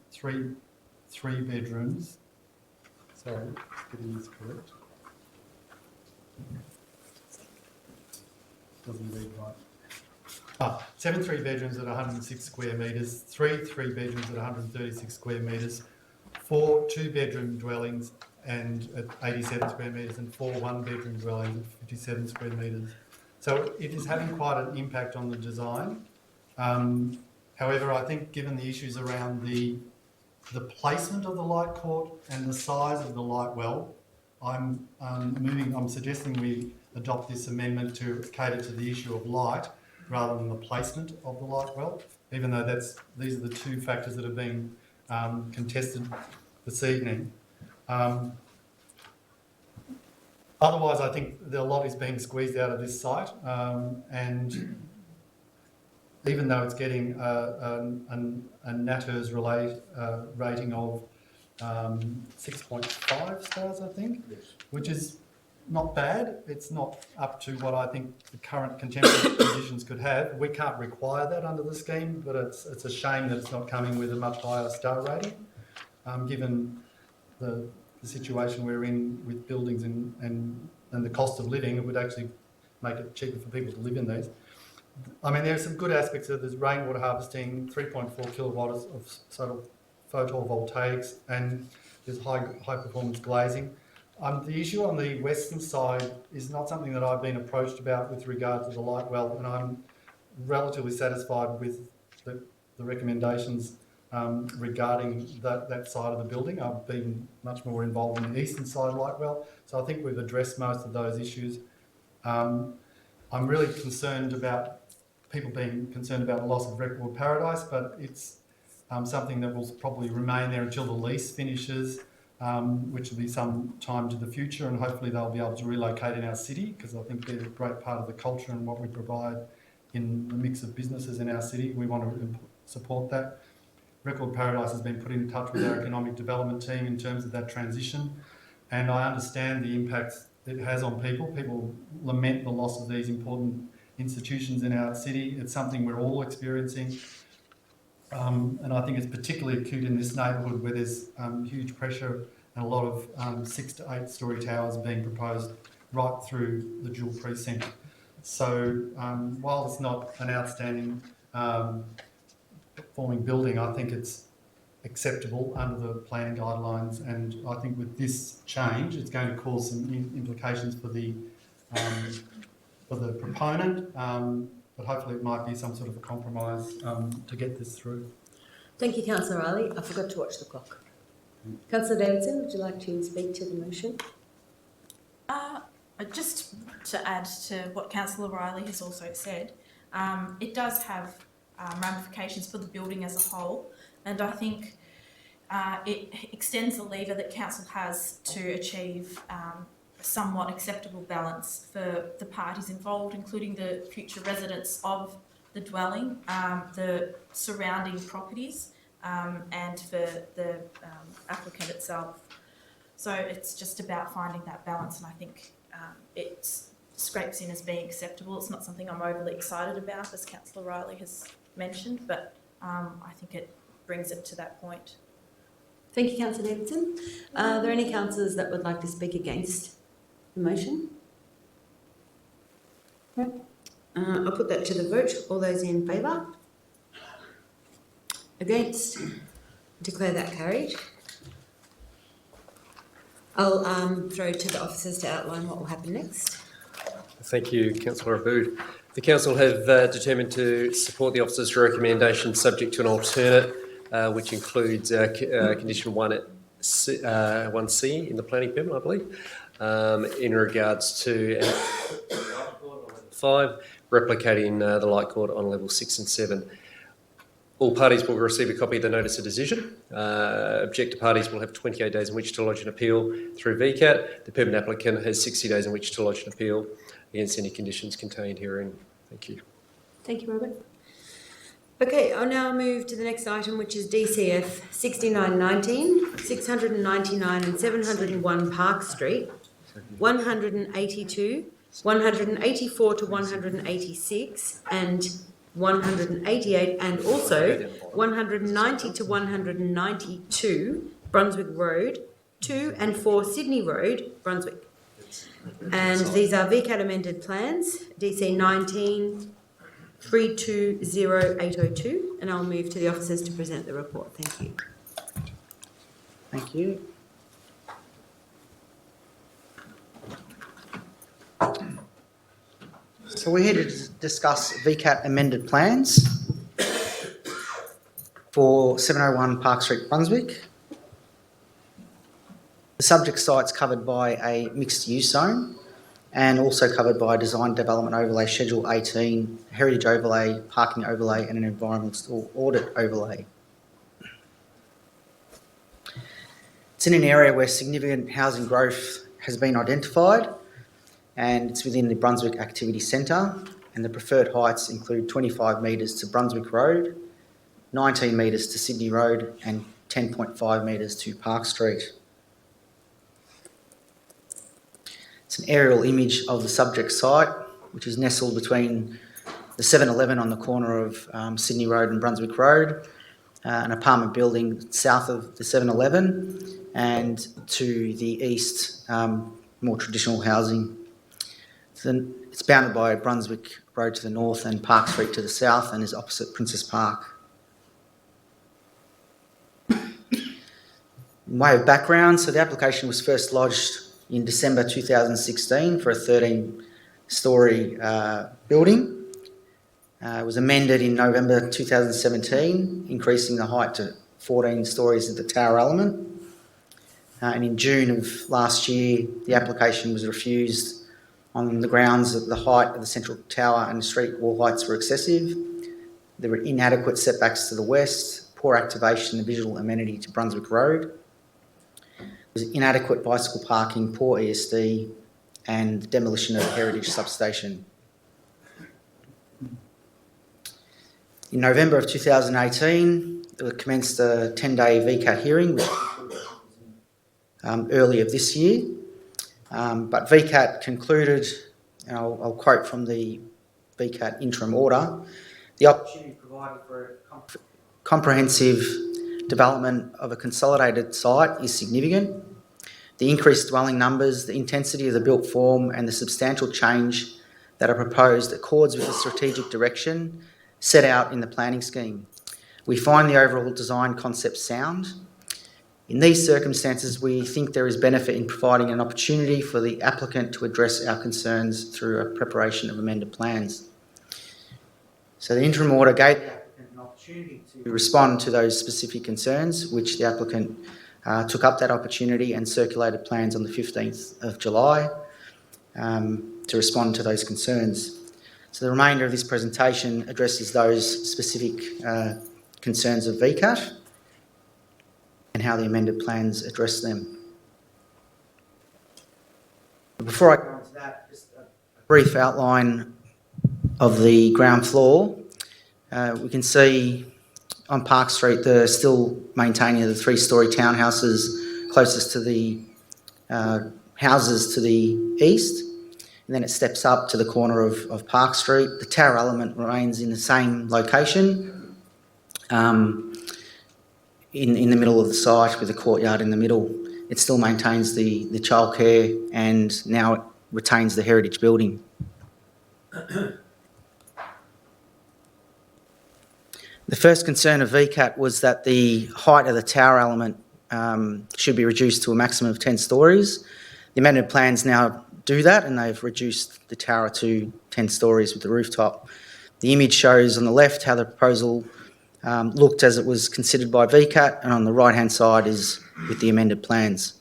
Sorry, getting this correct. Doesn't read right. 7 3-bedrooms at 106 square metres, 3 3-bedrooms at 136 square metres, 4 2-bedroom dwellings and at 87 square metres, and 4 1-bedroom dwellings at 57 square metres. So it is having quite an impact on the design. However, I think given the issues around the placement of the light court and the size of the light well, I'm suggesting we adopt this amendment to cater to the issue of light rather than the placement of the light well, even though these are the 2 factors that have been contested this evening. Otherwise, I think a lot is being squeezed out of this site, and even though it's getting a NATERS rating of 6.5 stars, I think, which is not bad. It's not up to what I think the current contemporary conditions could have. We can't require that under the scheme, but it's a shame that it's not coming with a much higher star rating, given the situation we're in with buildings and the cost of living. It would actually make it cheaper for people to live in these. I mean, there are some good aspects of this: rainwater harvesting, 3.4 kilowatts of solar photovoltaics, and there's high performance glazing. The issue on the western side is not something that I've been approached about with regard to the light well, and I'm relatively satisfied with the recommendations regarding that side of the building. I've been much more involved in the eastern side light well, so I think we've addressed most of those issues. I'm really concerned about people being concerned about the loss of Record Paradise, but it's something that will probably remain there until the lease finishes, which will be some time to the future, and hopefully they'll be able to relocate in our city, because I think they're a great part of the culture and what we provide in the mix of businesses in our city. We want to support that. Record Paradise has been put in touch with our economic development team in terms of that transition, and I understand the impacts it has on people. People lament the loss of these important institutions in our city. It's something we're all experiencing, and I think it's particularly acute in this neighbourhood where there's huge pressure and a lot of 6 to 8 storey towers being proposed right through the dual precinct. So while it's not an outstanding performing building, I think it's acceptable under the planning guidelines, and I think with this change it's going to cause some implications for the proponent, but hopefully it might be some sort of a compromise to get this through. Thank you, Councillor Riley. I forgot to watch the clock. Councillor Davidson, would you like to speak to the motion? Just to add to what Councillor Riley has also said, it does have ramifications for the building as a whole, and I think it extends the lever that Council has to achieve a somewhat acceptable balance for the parties involved, including the future residents of the dwelling, the surrounding properties, and for the applicant itself. So it's just about finding that balance, and I think it scrapes in as being acceptable. It's not something I'm overly excited about, as Councillor Riley has mentioned, but I think it brings it to that point. Thank you, Councillor Davidson. Are there any councillors that would like to speak against the motion? No. I'll put that to the vote. All those in favour? Against? Declare that carried. I'll throw to the officers to outline what will happen next. Thank you, Councillor Aboud. The Council have determined to support the officers' recommendation subject to an alternate, which includes condition 1C in the planning permit, I believe, in regards to 5, replicating the light court on level 6 and 7. All parties will receive a copy of the notice of decision. Objector parties will have 28 days in which to lodge an appeal through VCAT. The permit applicant has 60 days in which to lodge an appeal against any conditions contained herein. Thank you. Thank you, Robert. Okay, I'll now move to the next item, which is DCF 6919, 699 and 701 Park Street, 182, 184 to 186 and 188, and also 190 to 192 Brunswick Road, 2 and 4 Sydney Road, Brunswick. And these are VCAT amended plans, DC 19 320802, and I'll move to the officers to present the report. Thank you. Thank you. So we're here to discuss VCAT amended plans for 701 Park Street, Brunswick. The subject site's covered by a mixed-use zone and also covered by a Design Development Overlay Schedule 18, Heritage Overlay, Parking Overlay and an Environmental Audit Overlay. It's in an area where significant housing growth has been identified, and it's within the Brunswick Activity Centre, and the preferred heights include 25 metres to Brunswick Road, 19 metres to Sydney Road and 10.5 metres to Park Street. It's an aerial image of the subject site, which is nestled between the 7-Eleven on the corner of Sydney Road and Brunswick Road, an apartment building south of the 7-Eleven, and to the east, more traditional housing. To It's bounded by Brunswick Road to the north and Park Street to the south, and is opposite Princess Park. In way of background, so the application was first lodged in December 2016 for a 13-storey building. It was amended in November 2017, increasing the height to 14 storeys at the tower element. And in June of last year, the application was refused on the grounds that the height of the central tower and the street wall heights were excessive. There were inadequate setbacks to the west, poor activation and visual amenity to Brunswick Road. There was inadequate bicycle parking, poor ESD, and demolition of the heritage substation. In November of 2018, it commenced a 10-day VCAT hearing, which early of this year. But VCAT concluded, and I'll quote from the VCAT interim order, the opportunity provided for a comprehensive development of a consolidated site is significant. The increased dwelling numbers, the intensity of the built form, and the substantial change that are proposed accords with the strategic direction set out in the planning scheme. We find the overall design concept sound. In these circumstances, we think there is benefit in providing an opportunity for the applicant to address our concerns through a preparation of amended plans. So the interim order gave the applicant an opportunity to respond to those specific concerns, which the applicant took up that opportunity and circulated plans on the 15th of July to respond to those concerns. So the remainder of this presentation addresses those specific concerns of VCAT and how the amended plans address them. Before I go into that, just a brief outline of the ground floor. We can see on Park Street they're still maintaining the 3-storey townhouses closest to the houses to the east, and then it steps up to the corner of Park Street. The tower element remains in the same location, in the middle of the site with a courtyard in the middle. It still maintains the childcare and now it retains the heritage building. The first concern of VCAT was that the height of the tower element should be reduced to a maximum of 10 storeys. The amended plans now do that, and they've reduced the tower to 10 storeys with the rooftop. The image shows on the left how the proposal looked as it was considered by VCAT, and on the right-hand side is with the amended plans.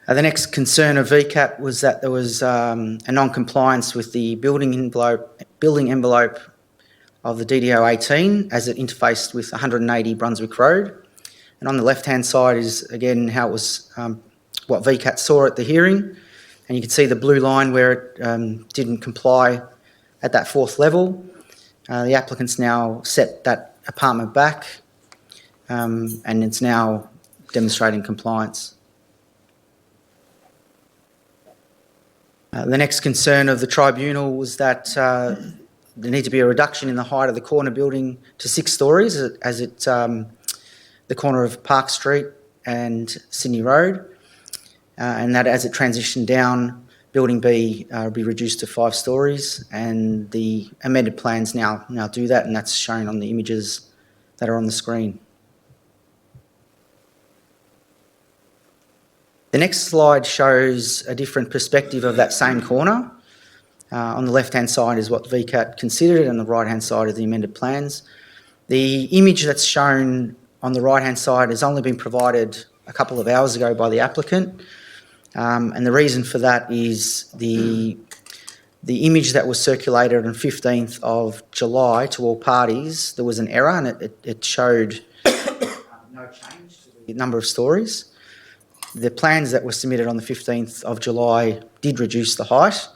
The next concern of VCAT was that there was a non-compliance with the building envelope of the DDO 18 as it interfaced with 180 Brunswick Road. And on the left-hand side is, again, how it was, what VCAT saw at the hearing. And you can see the blue line where it didn't comply at that 4th level. The applicant's now set that apartment back and it's now demonstrating compliance. The next concern of the tribunal was that there needs to be a reduction in the height of the corner building to 6 storeys as it the corner of Park Street and Sydney Road, and that as it transitioned down, building B will be reduced to 5 storeys, and the amended plans now do that, and that's shown on the images that are on the screen. The next slide shows a different perspective of that same corner. On the left-hand side is what VCAT considered, and the right-hand side is the amended plans. The image that's shown on the right-hand side has only been provided a couple of hours ago by the applicant, and the reason for that is the image that was circulated on 15th of July to all parties, there was an error, and it showed no change to the number of storeys. The plans that were submitted on the 15th of July did reduce the height.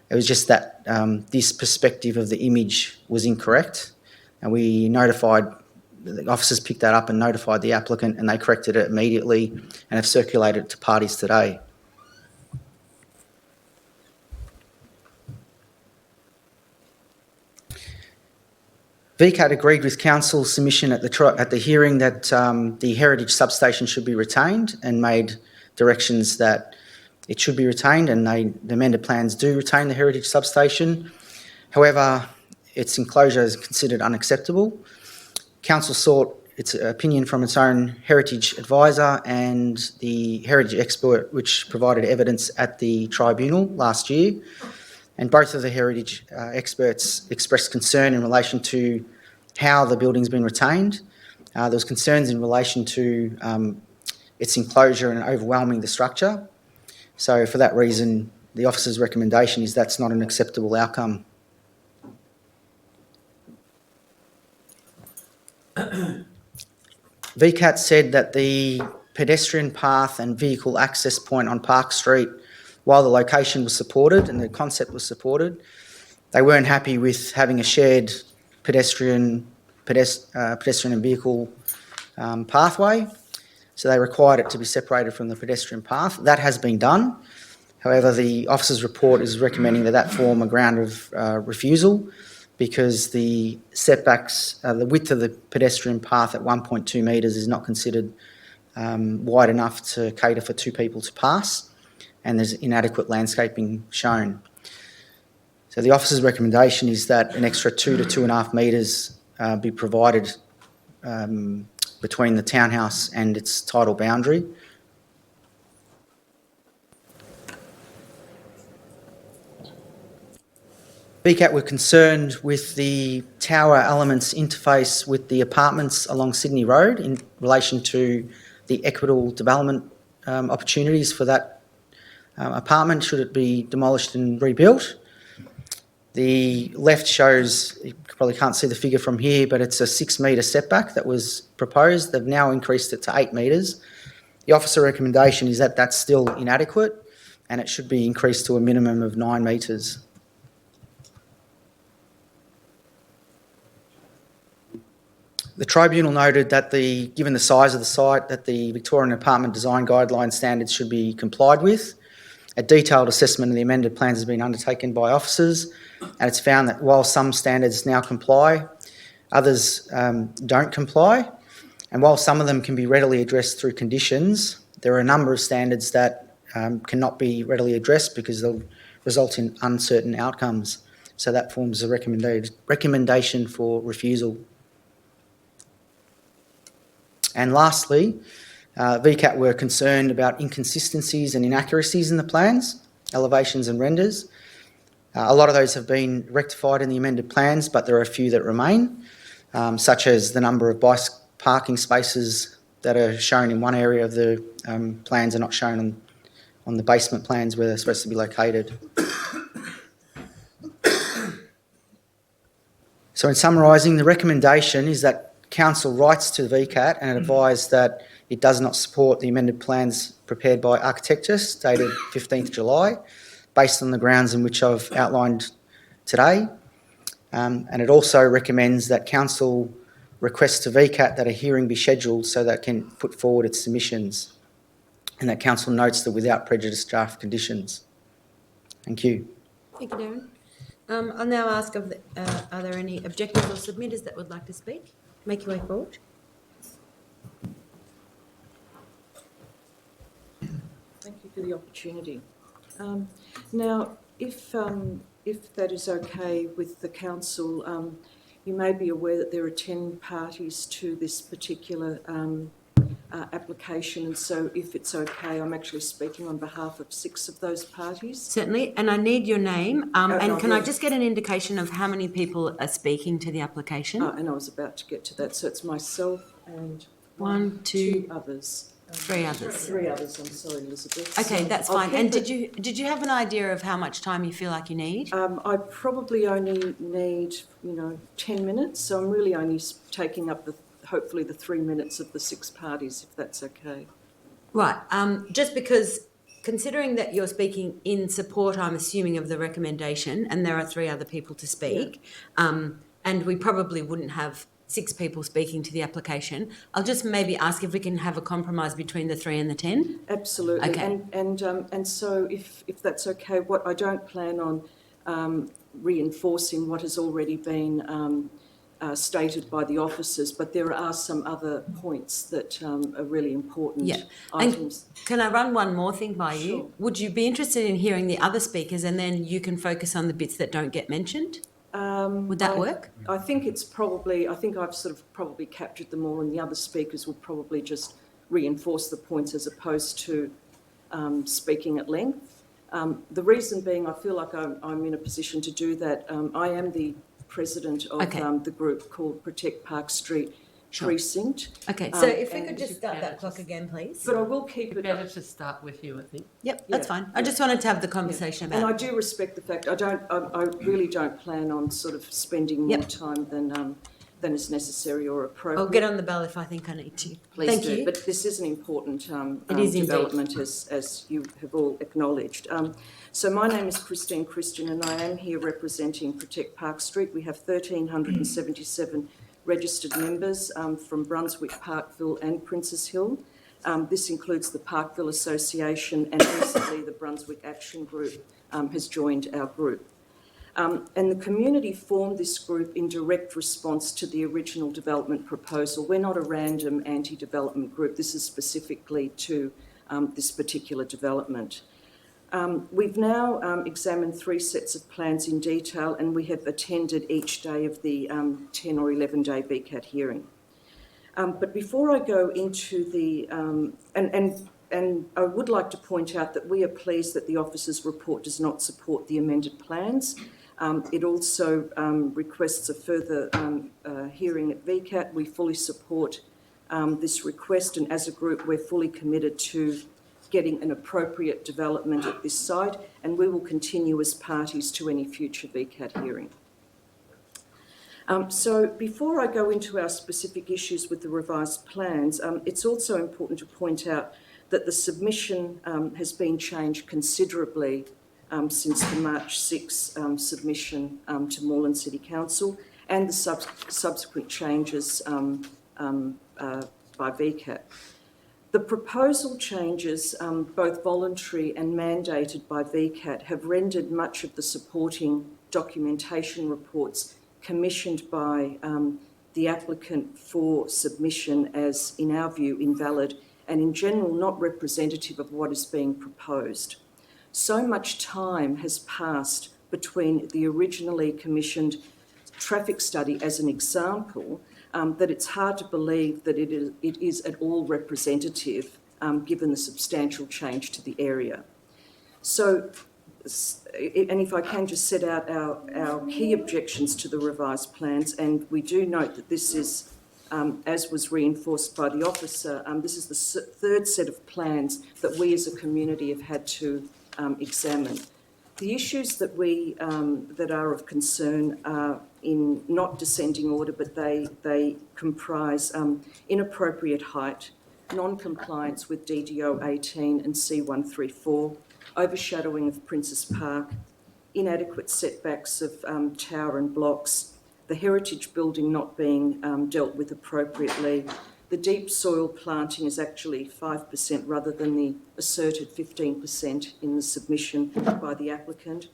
It was just that this perspective of the image was incorrect, and we notified, the officers picked that up and notified the applicant, and they corrected it immediately and have circulated it to parties today. VCAT agreed with Council's submission at the hearing that the heritage substation should be retained and made directions that it should be retained, and the amended plans do retain the heritage substation. However, its enclosure is considered unacceptable. Council sought its opinion from its own heritage advisor and the heritage expert, which provided evidence at the tribunal last year. And both of the heritage experts expressed concern in relation to how the building's been retained. There was concerns in relation to its enclosure and overwhelming the structure. So for that reason, the officer's recommendation is that's not an acceptable outcome. VCAT said that the pedestrian path and vehicle access point on Park Street, while the location was supported and the concept was supported, they weren't happy with having a shared pedestrian and vehicle pathway, so they required it to be separated from the pedestrian path. That has been done. However, the officer's report is recommending that form a ground of refusal, because the setbacks, the width of the pedestrian path at 1.2 metres is not considered wide enough to cater for 2 people to pass, and there's inadequate landscaping shown. So the officer's recommendation is that an extra 2 to 2.5 metres be provided between the townhouse and its tidal boundary. VCAT were concerned with the tower elements interface with the apartments along Sydney Road in relation to the equitable development opportunities for that apartment should it be demolished and rebuilt. The left shows, you probably can't see the figure from here, but it's a 6 metre setback that was proposed. They've now increased it to 8 metres. The officer recommendation is that that's still inadequate and it should be increased to a minimum of 9 metres. The tribunal noted that given the size of the site, that the Victorian Apartment Design Guideline standards should be complied with. A detailed assessment of the amended plans has been undertaken by officers, and it's found that while some standards now comply, others don't comply. And while some of them can be readily addressed through conditions, there are a number of standards that cannot be readily addressed because they'll result in uncertain outcomes. So that forms a recommendation for refusal. And lastly, VCAT were concerned about inconsistencies and inaccuracies in the plans, elevations and renders. A lot of those have been rectified in the amended plans, but there are a few that remain, such as the number of bike parking spaces that are shown in one area of the plans are not shown on the basement plans where they're supposed to be located. So in summarising, the recommendation is that Council writes to the VCAT and advise that it does not support the amended plans prepared by Architectus dated 15th July, based on the grounds in which I've outlined today. And it also recommends that Council requests to VCAT that a hearing be scheduled so that it can put forward its submissions, and that Council notes the without prejudice draft conditions. Thank you. Thank you, Darren. I'll now ask, are there any objectors or submitters that would like to speak? Make your way forward. Thank you for the opportunity. Now, if that is okay with the council, you may be aware that there are 10 parties to this particular application, and so if it's okay, I'm actually speaking on behalf of 6 of those parties. Certainly, and I need your name. And can I just get an indication of how many people are speaking to the application? And I was about to get to that. So it's myself and two others. 3 others. 3 others. I'm sorry, Elizabeth. Okay, So that's I'll fine. keep And it- did you have an idea of how much time you feel like you need? I probably only need 10 minutes. So I'm really only taking up hopefully the 3 minutes of the 6 parties, if that's okay. Right. Just because, considering that you're speaking in support, I'm assuming, of the recommendation, and there are 3 other people to speak, and we probably wouldn't have 6 people speaking to the application, I'll just maybe ask if we can have a compromise between the 3 and the 10. Absolutely. Okay. And so if that's okay, what I don't plan on reinforcing what has already been stated by the officers, but there are some other points that are really important Yeah. items. And can I run one more thing by you? Sure. Would you be interested in hearing the other speakers and then you can focus on the bits that don't get mentioned? Would that work? I think I've sort of probably captured them all, and the other speakers will probably just reinforce the points as opposed to speaking at length. The reason being, I feel like I'm in a position to do that. I am the president of the group called Protect Park Street Precinct. Okay, so if we and- could just start that clock again, please. But I will keep it. Better to start with you, I think. Yep, that's fine. I just wanted to have the conversation And about I do respect the fact I really don't plan on sort of spending more time than is necessary or appropriate. I'll get on the bell if I think I need to. Please Thank do. you. But this is an important It is development, as you have all acknowledged. So my name is Christine Christian, and I am here representing Protect Park Street. We have 1,377 registered members from Brunswick, Parkville and Princes Hill. This includes the Parkville Association, and recently the Brunswick Action Group has joined our group. And the community formed this group in direct response to the original development proposal. We're not a random anti-development group. This is specifically to this particular development. We've now examined 3 sets of plans in detail, and we have attended each day of the 10 or 11-day VCAT hearing. But before I go into the... And I would like to point out that we are pleased that the officer's report does not support the amended plans. It also requests a further hearing at VCAT. We fully support this request, and as a group we're fully committed to getting an appropriate development at this site, and we will continue as parties to any future VCAT hearing. So before I go into our specific issues with the revised plans, it's also important to point out that the submission has been changed considerably since the March 6 submission to Moreland City Council, and the subsequent changes by VCAT. The proposal changes, both voluntary and mandated by VCAT, have rendered much of the supporting documentation reports commissioned by the applicant for submission as, in our view, invalid and in general not representative of what is being proposed. So much time has passed between the originally commissioned traffic study, as an example, that it's hard to believe that it is at all representative given the substantial change to the area. So, and if I can just set out our key objections to the revised plans, and we do note that this is, as was reinforced by the officer, this is the 3rd set of plans that we as a community have had to examine. The issues that that are of concern are in not descending order, but they comprise inappropriate height, non-compliance with DDO 18 and C134, overshadowing of Princes Park, inadequate setbacks of tower and blocks, the heritage building not being dealt with appropriately. The deep soil planting is actually 5% rather than the asserted 15% in the submission by the applicant.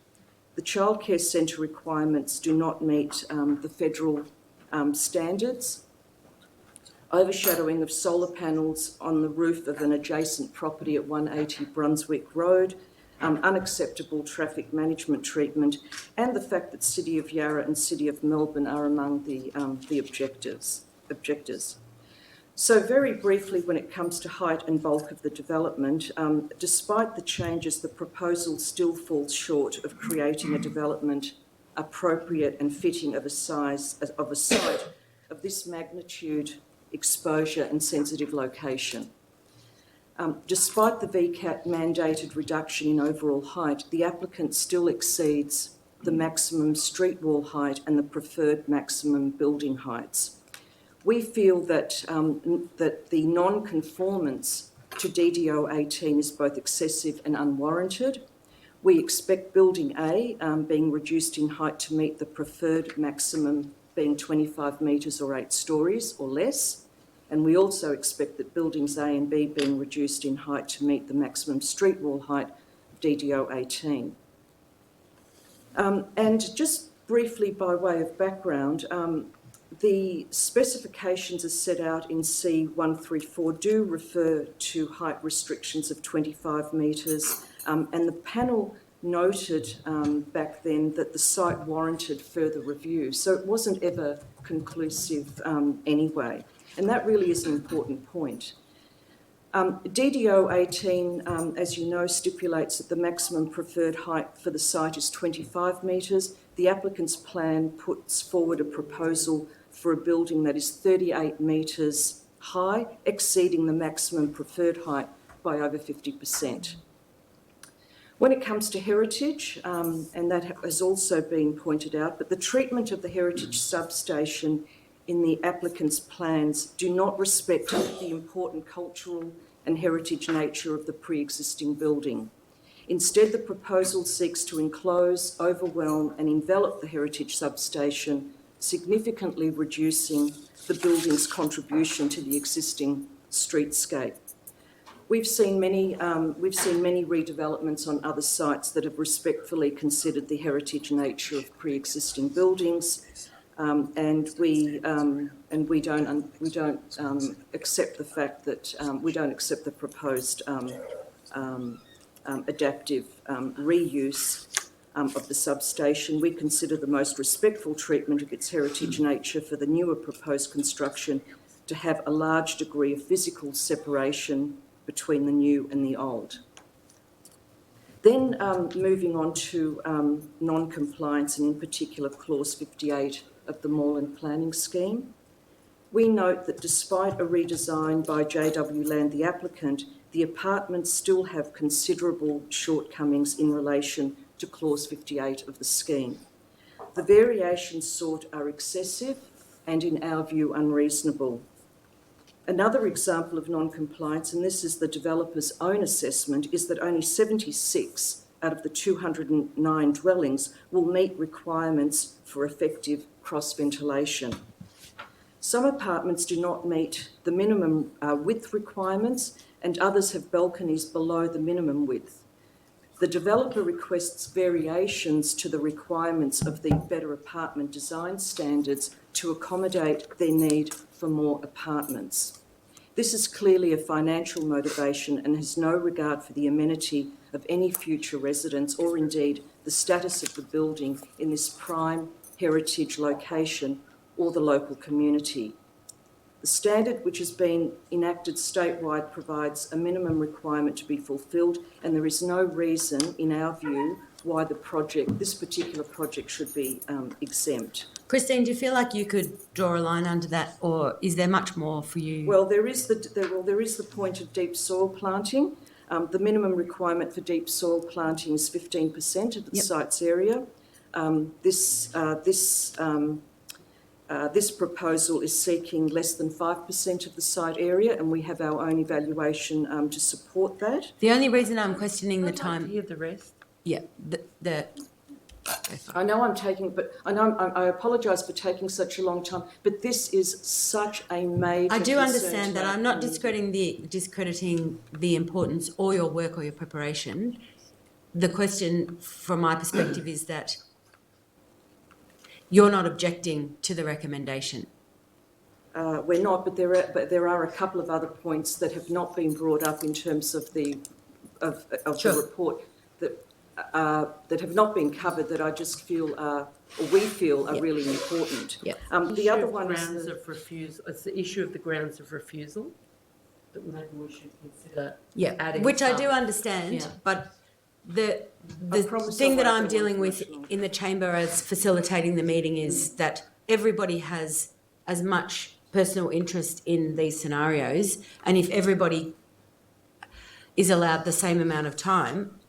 The childcare centre requirements do not meet the federal standards. Overshadowing of solar panels on the roof of an adjacent property at 180 Brunswick Road, unacceptable traffic management treatment, and the fact that City of Yarra and City of Melbourne are among the objectors. So very briefly, when it comes to height and bulk of the development, despite the changes, the proposal still falls short of creating a development appropriate and fitting of a site of this magnitude, exposure and sensitive location. Despite the VCAT mandated reduction in overall height, the applicant still exceeds the maximum street wall height and the preferred maximum building heights. We feel that the non-conformance to DDO 18 is both excessive and unwarranted. We expect Building A being reduced in height to meet the preferred maximum being 25 metres or 8 stories or less. And we also expect that Buildings A and B being reduced in height to meet the maximum street wall height of DDO 18. And just briefly by way of background, The specifications as set out in C134 do refer to height restrictions of 25 metres, and the panel noted back then that the site warranted further review, so it wasn't ever conclusive anyway, and that really is an important point. DDO 18, as you know, stipulates that the maximum preferred height for the site is 25 metres. The applicant's plan puts forward a proposal for a building that is 38 metres high, exceeding the maximum preferred height by over 50%. When it comes to heritage, and that has also been pointed out, but the treatment of the heritage substation in the applicant's plans do not respect the important cultural and heritage nature of the pre-existing building. Instead, the proposal seeks to enclose, overwhelm and envelop the heritage substation, significantly reducing the building's contribution to the existing streetscape. We've seen many redevelopments on other sites that have respectfully considered the heritage nature of pre-existing buildings, and we don't accept the fact that we don't accept the proposed adaptive reuse of the substation. We consider the most respectful treatment of its heritage nature for the newer proposed construction to have a large degree of physical separation between the new and the old. Then moving on to non-compliance, and in particular clause 58 of the Moreland Planning Scheme. We note that despite a redesign by JW Land, the applicant, the apartments still have considerable shortcomings in relation to clause 58 of the scheme. The variations sought are excessive and, in our view, unreasonable. Another example of non-compliance, and this is the developer's own assessment, is that only 76 out of the 209 dwellings will meet requirements for effective cross-ventilation. Some apartments do not meet the minimum width requirements, and others have balconies below the minimum width. The developer requests variations to the requirements of the Better Apartment Design Standards to accommodate their need for more apartments. This is clearly a financial motivation and has no regard for the amenity of any future residents or indeed the status of the building in this prime heritage location or the local community. The standard, which has been enacted statewide, provides a minimum requirement to be fulfilled, and there is no reason, in our view, why this particular project should be exempt. Christine, do you feel like you could draw a line under that, or is there much more for you? Well, there is the point of deep soil planting. The minimum requirement for deep soil planting is 15% of the site's area. This proposal is seeking less than 5% of the site area, and we have our own evaluation to support that. The only reason I'm questioning the I'd like time... to hear the rest. Yeah, I know I apologise for taking such a long time, but this is such a major I do concern understand to that. our I'm not community. discrediting the importance or your work or your preparation. The question from my perspective is that you're not objecting to the recommendation. We're not, but there are a couple of other points that have not been brought up in terms of the report that have not been covered that I just feel or we feel are really important. The other one is of refusal. It's the issue of the grounds of refusal that maybe we should consider adding. Which I some. do understand, but the promise thing I that won't I'm go dealing on with much longer. in the chamber as facilitating the meeting is that everybody has as much personal interest in these scenarios, and if everybody is allowed the same amount of time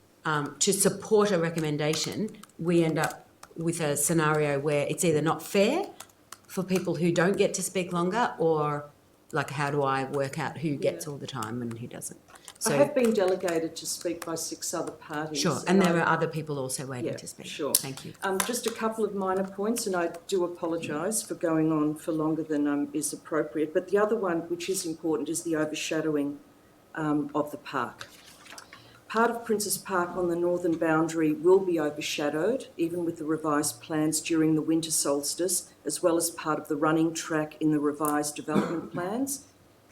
to support a recommendation, we end up with a scenario where it's either not fair for people who don't get to speak longer, or like, how do I work out who gets all the time and who doesn't? I have been delegated to speak by 6 other parties. Sure, and there are other people also waiting to speak. Sure. Thank you. Just a couple of minor points, and I do apologise for going on for longer than is appropriate, but the other one, which is important, is the overshadowing of the park. Part of Princes Park on the northern boundary will be overshadowed, even with the revised plans during the winter solstice, as well as part of the running track in the revised development plans,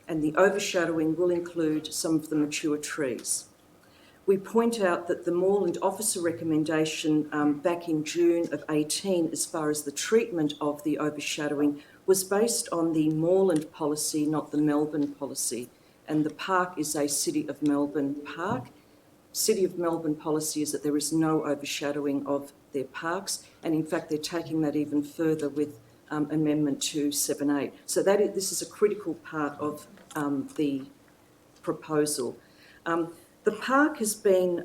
and the overshadowing will include some of the mature trees. We point out that the Moreland officer recommendation back in June of 18, as far as the treatment of the overshadowing, was based on the Moreland policy, not the Melbourne policy. And the park is a City of Melbourne park. City of Melbourne policy is that there is no overshadowing of their parks, and in fact they're taking that even further with Amendment 278. So this is a critical part of the proposal. The park has been,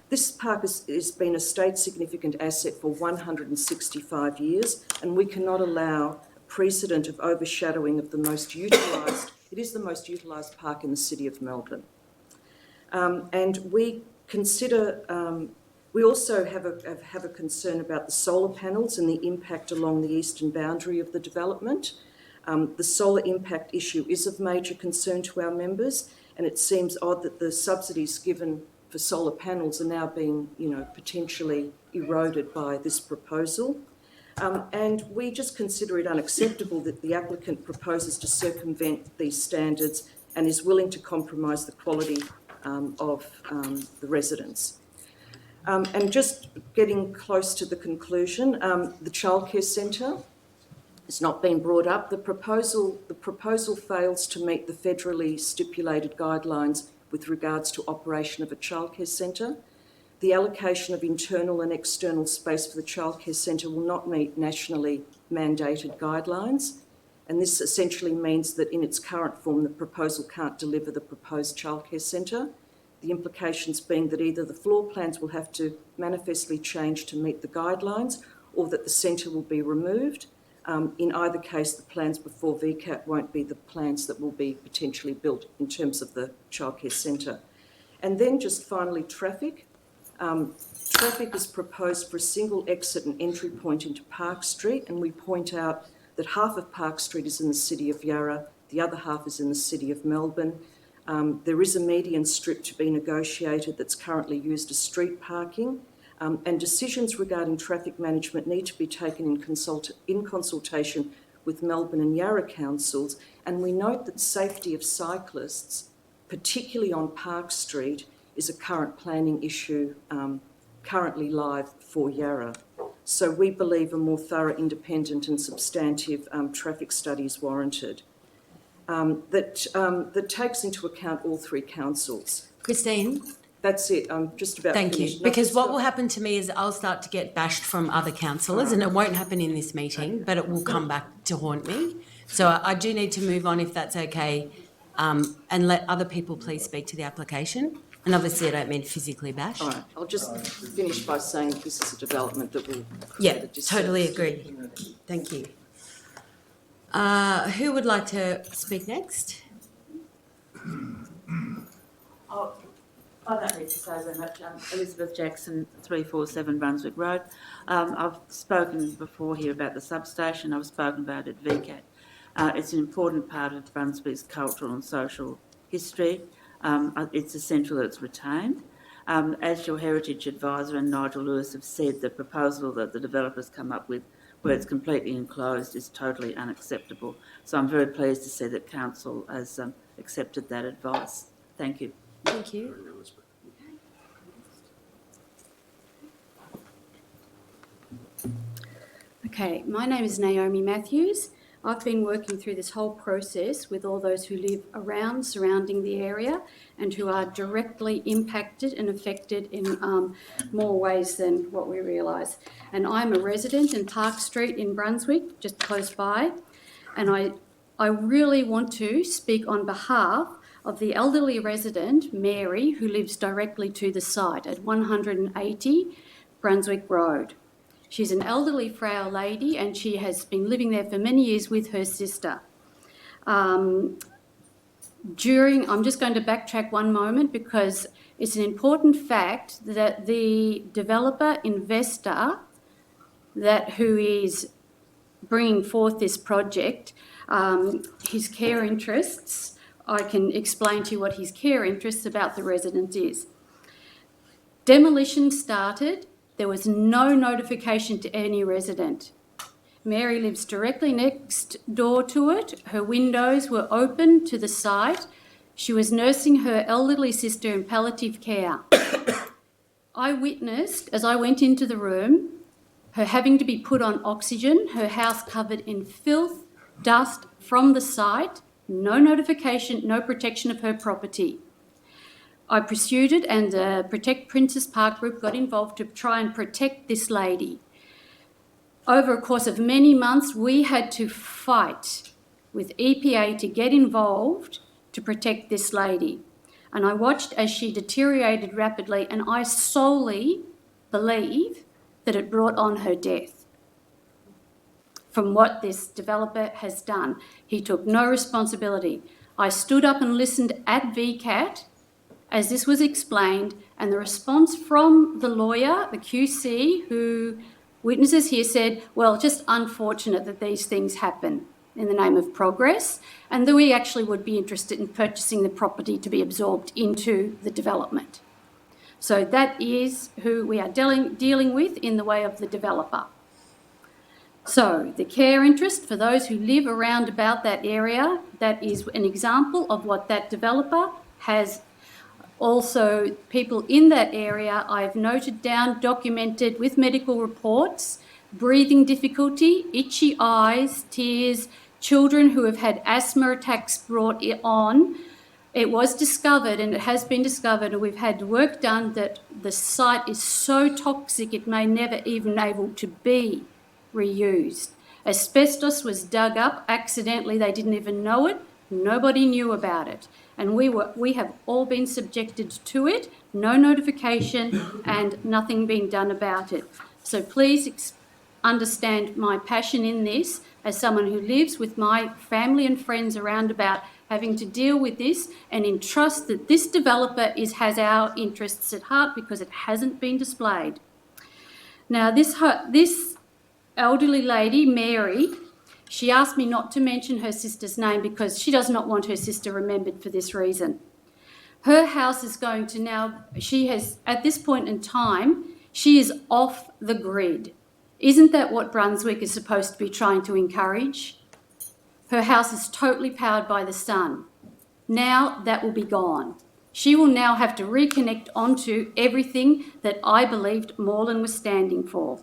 this park has been a state significant asset for 165 years, and we cannot allow a precedent of overshadowing of the most utilised, it is the most utilised park in the City of Melbourne. And we consider, we also have a concern about the solar panels and the impact along the eastern boundary of the development. The solar impact issue is of major concern to our members, and it seems odd that the subsidies given for solar panels are now being, potentially eroded by this proposal. And we just consider it unacceptable that the applicant proposes to circumvent these standards and is willing to compromise the quality of the residents. And just getting close to the conclusion, the childcare centre has not been brought up. The proposal fails to meet the federally stipulated guidelines with regards to operation of a childcare centre. The allocation of internal and external space for the childcare centre will not meet nationally mandated guidelines, and this essentially means that in its current form the proposal can't deliver the proposed childcare centre. The implications being that either the floor plans will have to manifestly change to meet the guidelines, or that the centre will be removed. In either case, the plans before VCAT won't be the plans that will be potentially built in terms of the childcare centre. And then just finally, traffic. Traffic is proposed for a single exit and entry point into Park Street, and we point out that half of Park Street is in the City of Yarra, the other half is in the City of Melbourne. There is a median strip to be negotiated that's currently used as street parking, and decisions regarding traffic management need to be taken in consultation with Melbourne and Yarra councils, and we note that safety of cyclists, particularly on Park Street, is a current planning issue currently live for Yarra. So we believe a more thorough, independent and substantive traffic study is warranted that takes into account all three councils. Christine? That's it. I'm just about Thank finished. you. Because what will happen to me is I'll start to get bashed from other councillors, and it won't happen in this meeting, but it will come back to haunt me. So I do need to move on if that's okay, and let other people please speak to the application. And obviously I don't mean physically bashed. All right. I'll just finish by saying that this is a development that will... Yeah, totally agree. Thank you. Who would like to speak next? I don't need to say very much. Elizabeth Jackson, 347 Brunswick Road. I've spoken before here about the substation. I've spoken about it at VCAT. It's an important part of Brunswick's cultural and social history. It's essential that it's retained. As your heritage advisor and Nigel Lewis have said, the proposal that the developers come up with, where it's completely enclosed, is totally unacceptable. So I'm very pleased to see that Council has accepted that advice. Thank you. Thank you. Okay, my name is Naomi Matthews. I've been working through this whole process with all those who live around, surrounding the area, and who are directly impacted and affected in more ways than what we realise. And I'm a resident in Park Street in Brunswick, just close by, and I really want to speak on behalf of the elderly resident, Mary, who lives directly to the site at 180 Brunswick Road. She's an elderly frail lady, and she has been living there for many years with her sister. I'm just going to backtrack one moment because it's an important fact that the developer investor who is bringing forth this project, his care interests, I can explain to you what his care interests about the resident is. Demolition started. There was no notification to any resident. Mary lives directly next door to it. Her windows were open to the site. She was nursing her elderly sister in palliative care. I witnessed, as I went into the room, her having to be put on oxygen, her house covered in filth, dust from the site, no notification, no protection of her property. I pursued it, and the Protect Princess Park group got involved to try and protect this lady. Over a course of many months, we had to fight with EPA to get involved to protect this lady. And I watched as she deteriorated rapidly, and I solely believe that it brought on her death. From what this developer has done, he took no responsibility. I stood up and listened at VCAT as this was explained, and the response from the lawyer, the QC, who witnesses here said, well, just unfortunate that these things happen in the name of progress, and that we actually would be interested in purchasing the property to be absorbed into the development. So that is who we are dealing with in the way of the developer. So the care interest for those who live around about that area, that is an example of what that developer has. Also, people in that area I've noted down, documented with medical reports, breathing difficulty, itchy eyes, tears, children who have had asthma attacks brought on. It was discovered, and it has been discovered, and we've had work done that the site is so toxic it may never even able to be reused. Asbestos was dug up accidentally, they didn't even know it, nobody knew about it. And we have all been subjected to it, no notification and nothing being done about it. So please understand my passion in this as someone who lives with my family and friends around about having to deal with this, and entrust that this developer has our interests at heart because it hasn't been displayed. Now this elderly lady, Mary, she asked me not to mention her sister's name because she does not want her sister remembered for this reason. Her house is going to now, she has, at this point in time, she is off the grid. Isn't that what Brunswick is supposed to be trying to encourage? Her house is totally powered by the sun. Now that will be gone. She will now have to reconnect onto everything that I believed Moreland was standing for.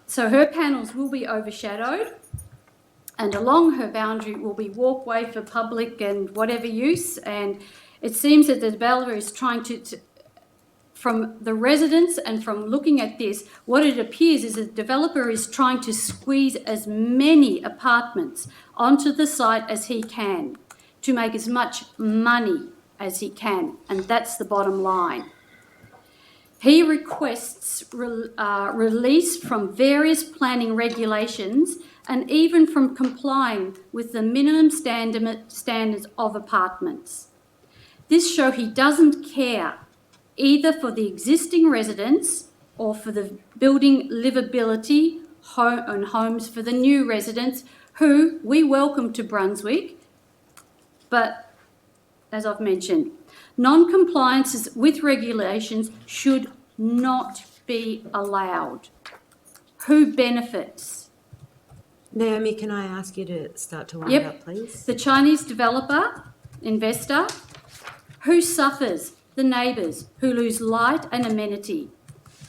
So her panels will be overshadowed, and along her boundary will be walkway for public and whatever use, and it seems that the developer is trying to from the residents and from looking at this, what it appears is the developer is trying to squeeze as many apartments onto the site as he can to make as much money as he can, and that's the bottom line. He requests release from various planning regulations and even from complying with the minimum standards of apartments. This shows he doesn't care either for the existing residents or for the building livability and homes for the new residents who we welcome to Brunswick, but as I've mentioned, non-compliances with regulations should not be allowed. Who benefits? Naomi, can I ask you to start to wind up, please? The Chinese developer, investor. Who suffers? The neighbours who lose light and amenity.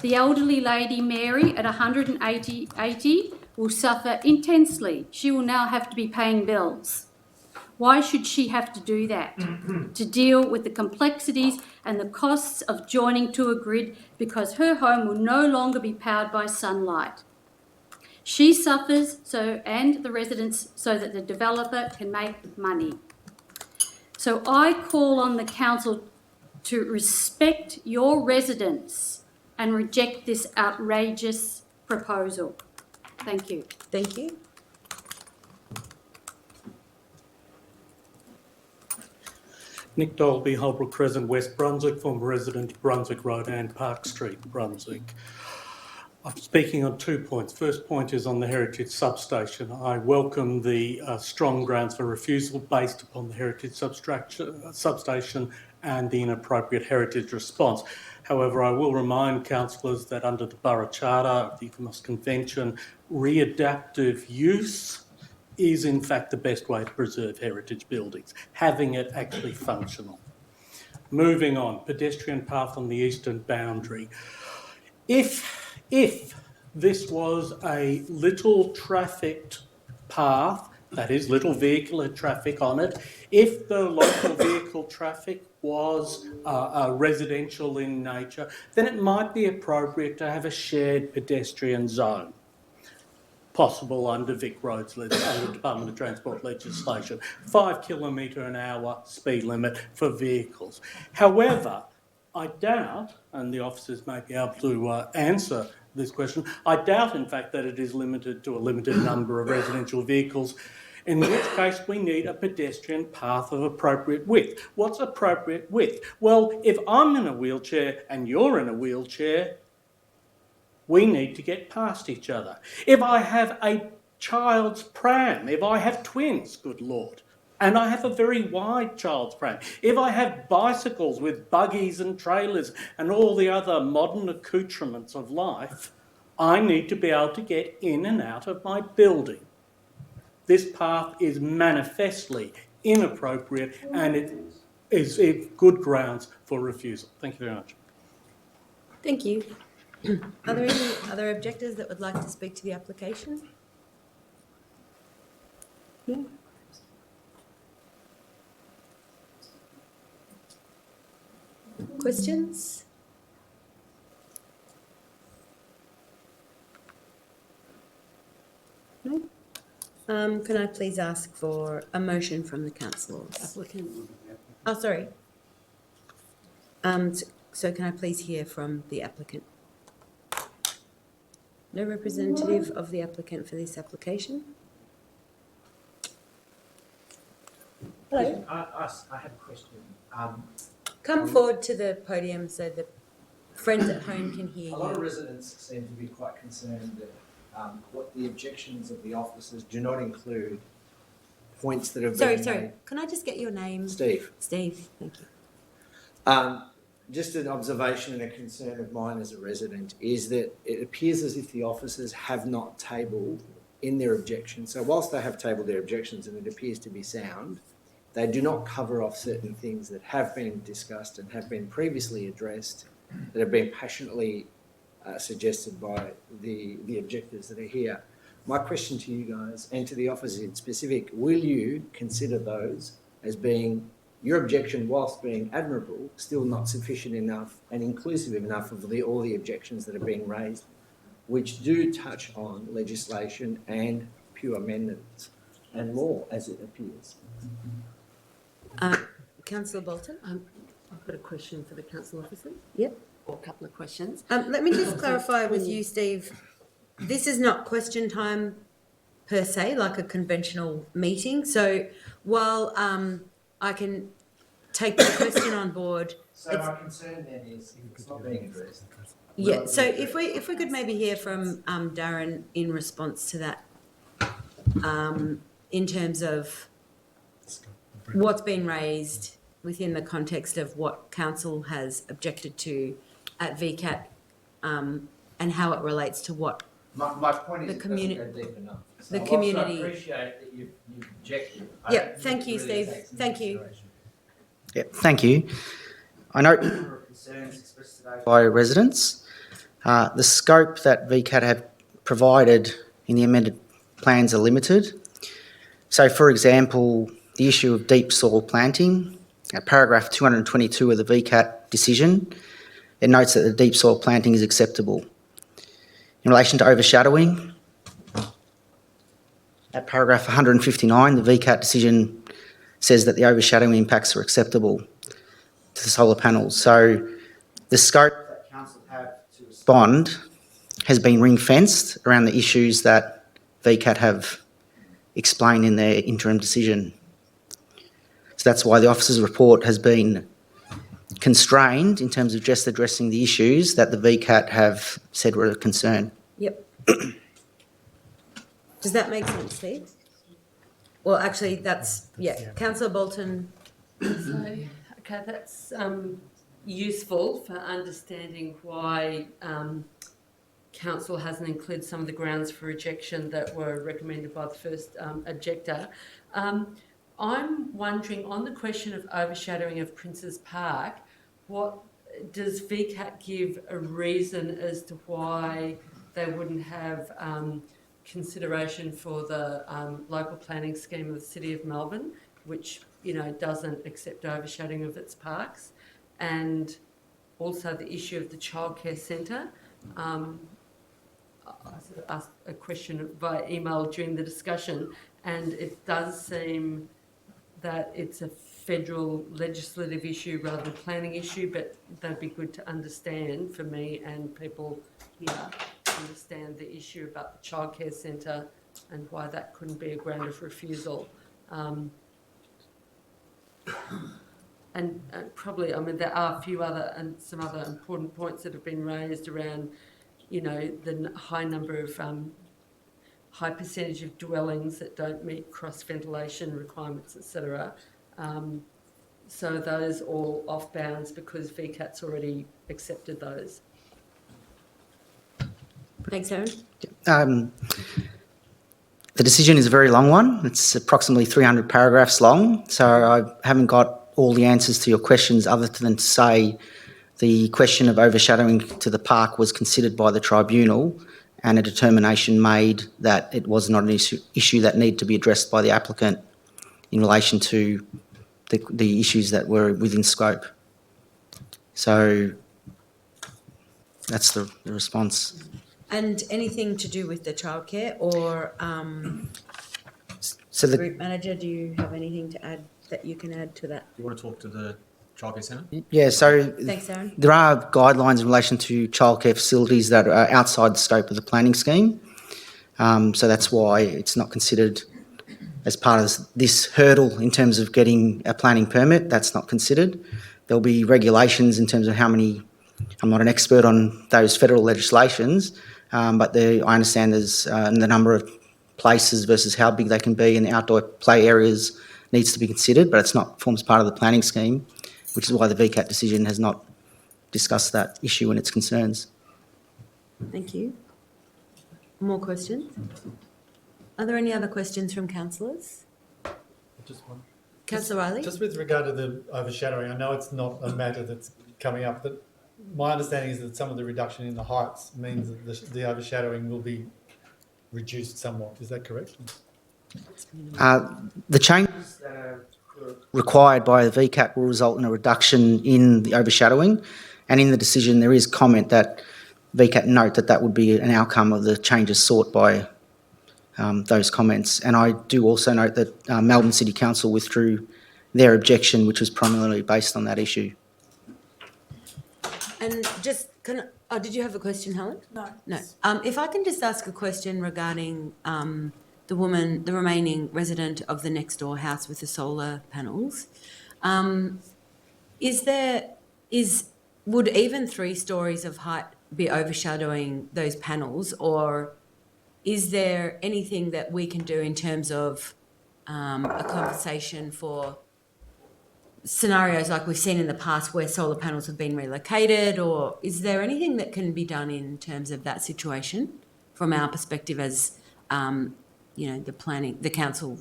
The elderly lady, Mary, at 180 will suffer intensely. She will now have to be paying bills. Why should she have to do that? To deal with the complexities and the costs of joining to a grid because her home will no longer be powered by sunlight. She suffers and the residents so that the developer can make money. So I call on the council to respect your residents and reject this outrageous proposal. Thank you. Thank you. Nick Dolby, Holbrook Crescent, West Brunswick, former resident, Brunswick Road and Park Street, Brunswick. I'm speaking on 2 points. First point is on the heritage substation. I welcome the strong grounds for refusal based upon the heritage substation and the inappropriate heritage response. However, I will remind councillors that under the Borough Charter of the Economist Convention, readaptive use is in fact the best way to preserve heritage buildings, having it actually functional. Moving on, pedestrian path on the eastern boundary. If this was a little trafficked path, that is little vehicular traffic on it, if the local vehicle traffic was residential in nature, then it might be appropriate to have a shared pedestrian zone, possible under Vic Roads, under Department of Transport legislation, 5 km/h speed limit for vehicles. However, I doubt, and the officers may be able to answer this question, I doubt in fact that it is limited to a limited number of residential vehicles, in which case we need a pedestrian path of appropriate width. What's appropriate width? Well, if I'm in a wheelchair and you're in a wheelchair, we need to get past each other. If I have a child's pram, if I have twins, good Lord, and I have a very wide child's pram, if I have bicycles with buggies and trailers and all the other modern accoutrements of life, I need to be able to get in and out of my building. This path is manifestly inappropriate and it is good grounds for refusal. Thank you very much. Thank you. Are there any other objectors that would like to speak to the application? No. Questions? No? Can I please ask for a motion from the councillors? Applicant. Oh, sorry. So can I please hear from the applicant? No representative of the applicant for this application? Hello. I have a question. Come forward to the podium so that friends at home can hear you. A lot of residents seem to be quite concerned that what the objections of the officers do not include points that have been Sorry. made. Can I just get your name? Steve. Steve, thank you. Just an observation and a concern of mine as a resident is that it appears as if the officers have not tabled in their objections. So whilst they have tabled their objections and it appears to be sound, they do not cover off certain things that have been discussed and have been previously addressed, that have been passionately suggested by the objectors that are here. My question to you guys and to the officers in specific, will you consider those as being your objection, whilst being admirable, still not sufficient enough and inclusive enough of all the objections that are being raised, which do touch on legislation and pure amendments and more, as it appears? Councillor Bolton? I've got a question for the council officers. Yep. Or a couple of questions. Let me just clarify with you, Steve. This is not question time per se, like a conventional meeting. So while I can take the question on board. So my concern then is it's not being addressed. Yeah, so if we could maybe hear from Darren in response to that, in terms of what's been raised within the context of what council has objected to at VCAT, and how it relates to what my point is the community, it doesn't go deep enough. So the whilst community. I appreciate that you've objected. Yeah, thank you, Steve. Thank you. Yeah, thank you. I note a number of concerns expressed today by residents. The scope that VCAT have provided in the amended plans are limited. So, for example, the issue of deep soil planting, paragraph 222 of the VCAT decision, it notes that the deep soil planting is acceptable. In relation to overshadowing, at paragraph 159, the VCAT decision says that the overshadowing impacts are acceptable to the solar panels. So the scope that council have to respond has been ring-fenced around the issues that VCAT have explained in their interim decision. So that's why the officer's report has been constrained in terms of just addressing the issues that the VCAT have said were a concern. Yep. Does that make sense, Steve? Well, actually, that's, yeah. Councillor Bolton. So, okay, that's useful for understanding why council hasn't included some of the grounds for rejection that were recommended by the first objector. I'm wondering, on the question of overshadowing of Princes Park, what does VCAT give a reason as to why they wouldn't have consideration for the local planning scheme of the City of Melbourne, which, you know, doesn't accept overshadowing of its parks, and also the issue of the childcare centre? I sort of asked a question via email during the discussion, and it does seem that it's a federal legislative issue rather than a planning issue, but that'd be good to understand for me and people here to understand the issue about the childcare centre and why that couldn't be a ground of refusal. And probably, I mean, there are a few other and some other important points that have been raised around, you know, the high number of high percentage of dwellings that don't meet cross ventilation requirements, etc. So those all off bounds because VCAT's already accepted those. Thanks, Aaron. The decision is a very long one. It's approximately 300 paragraphs long, so I haven't got all the answers to your questions other than to say the question of overshadowing to the park was considered by the tribunal and a determination made that it was not an issue that needed to be addressed by the applicant in relation to the issues that were within scope. So that's the response. And anything to do with the childcare or So the group manager, do you have anything to add that you can add to that? Do you want to talk to the childcare centre? Yeah, so Thanks, Aaron. there are guidelines in relation to childcare facilities that are outside the scope of the planning scheme. So that's why it's not considered as part of this hurdle in terms of getting a planning permit. That's not considered. There'll be regulations in terms of how many, I'm not an expert on those federal legislations, but I understand there's the number of places versus how big they can be, and the outdoor play areas needs to be considered, but it's not forms part of the planning scheme, which is why the VCAT decision has not discussed that issue and its concerns. Thank you. More questions? Are there any other questions from councillors? Just one. Councillor Riley? Just with regard to the overshadowing, I know it's not a matter that's coming up, but my understanding is that some of the reduction in the heights means that the overshadowing will be reduced somewhat. Is that correct? The changes that are required by the VCAT will result in a reduction in the overshadowing, and in the decision there is comment that VCAT note that would be an outcome of the changes sought by those comments. And I do also note that Melbourne City Council withdrew their objection, which was primarily based on that issue. And just, did you have a question, Helen? No. No. If I can just ask a question regarding the remaining resident of the next door house with the solar panels. Would even 3 stories of height be overshadowing those panels, or is there anything that we can do in terms of a compensation for scenarios like we've seen in the past where solar panels have been relocated, or is there anything that can be done in terms of that situation from our perspective as the council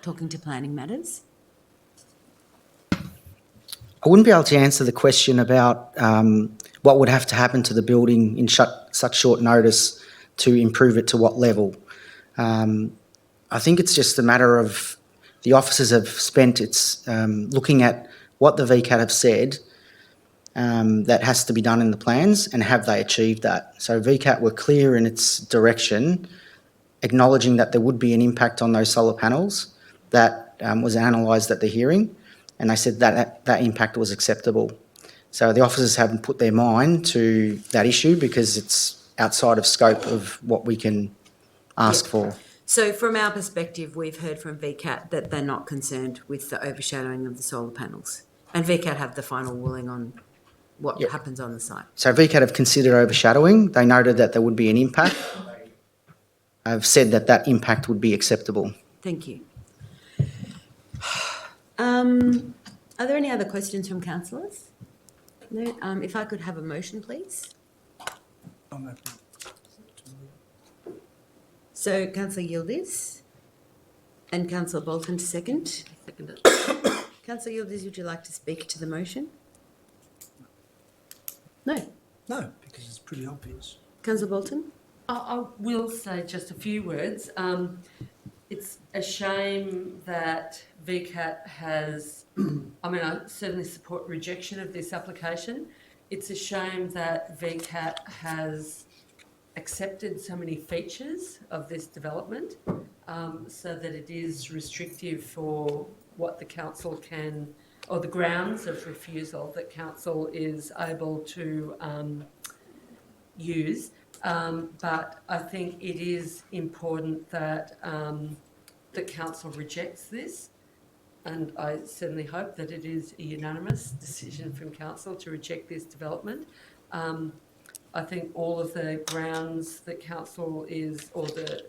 talking to planning matters? I wouldn't be able to answer the question about what would have to happen to the building in such short notice to improve it to what level. I think it's just a matter of the officers have spent looking at what the VCAT have said that has to be done in the plans, and have they achieved that. So VCAT were clear in its direction, acknowledging that there would be an impact on those solar panels that was analysed at the hearing, and they said that impact was acceptable. So the officers haven't put their mind to that issue because it's outside of scope of what we can ask for. So from our perspective, we've heard from VCAT that they're not concerned with the overshadowing of the solar panels. And VCAT have the final ruling on what Yep. happens on the site. So VCAT have considered overshadowing. They noted that there would be an impact. Have said that that impact would be acceptable. Thank you. Are there any other questions from councillors? No. If I could have a motion, please. So Councillor Yildiz and Councillor Bolton to second. Councillor Yildiz, would you like to speak to the motion? No. No, because it's pretty obvious. Councillor Bolton? I will say just a few words. It's a shame that VCAT has, I certainly support rejection of this application. It's a shame that VCAT has accepted so many features of this development so that it is restrictive for what the council can, or the grounds of refusal that council is able to use. But I think it is important that the council rejects this, and I certainly hope that it is a unanimous decision from council to reject this development. I think all of the grounds that council is, or the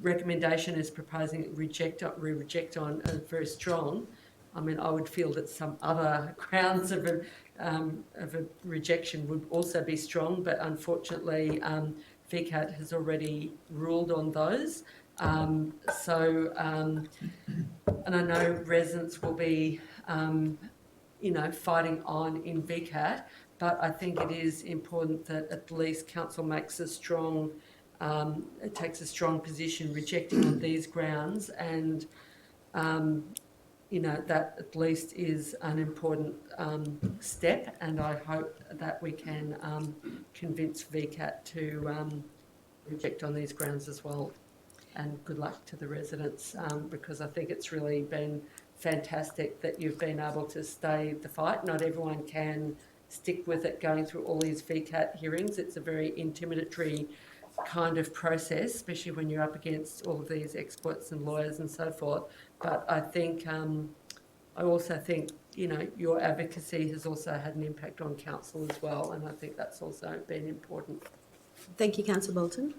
recommendation is proposing reject on are very strong. I would feel that some other grounds of a rejection would also be strong, but unfortunately VCAT has already ruled on those. And I know residents will be, fighting on in VCAT, but I think it is important that at least council makes a strong, takes a strong position rejecting on these grounds, and that at least is an important step, and I hope that we can convince VCAT to reject on these grounds as well. And good luck to the residents, because I think it's really been fantastic that you've been able to stay the fight. Not everyone can stick with it going through all these VCAT hearings. It's a very intimidatory kind of process, especially when you're up against all of these experts and lawyers and so forth. But I think, I also think, your advocacy has also had an impact on council as well, and I think that's also been important. Thank you, Councillor Bolton.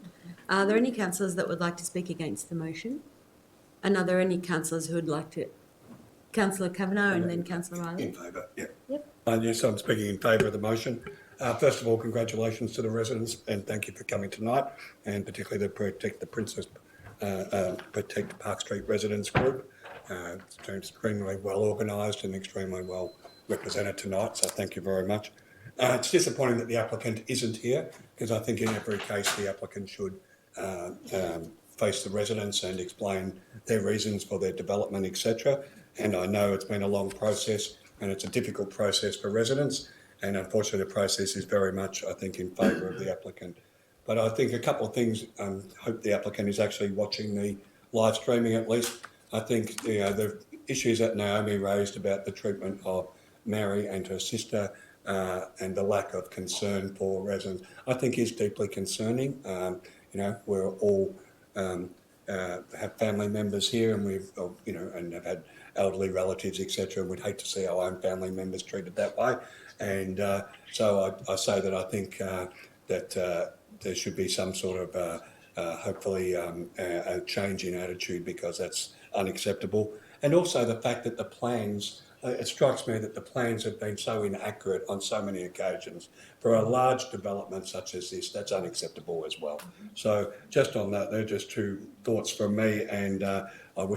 Are there any councillors that would like to speak against the motion? And are there any councillors who would like to? Councillor Kavanagh and then Councillor Riley. In favour, yeah. Yep. Yes, I'm speaking in favour of the motion. First of all, congratulations to the residents, and thank you for coming tonight, and particularly the Protect the Princess, Protect Park Street Residents group. It's been extremely well organised and extremely well represented tonight, so thank you very much. It's disappointing that the applicant isn't here, because I think in every case the applicant should face the residents and explain their reasons for their development, etc. And I know it's been a long process and it's a difficult process for residents, and unfortunately the process is very much, I think, in favour of the applicant. But I think a couple of things, I hope the applicant is actually watching the live streaming at least. I think the issues that Naomi raised about the treatment of Merri and her sister and the lack of concern for residents, I think is deeply concerning. We're all have family members here, and we've, and have had elderly relatives, etc. And we'd hate to see our own family members treated that way. And so I say that I think that there should be some sort of, hopefully, a change in attitude, because that's unacceptable. And also the fact that the plans, it strikes me that the plans have been so inaccurate on so many occasions. For a large development such as this, that's unacceptable as well. So just on that, they're just two thoughts from me, and I'm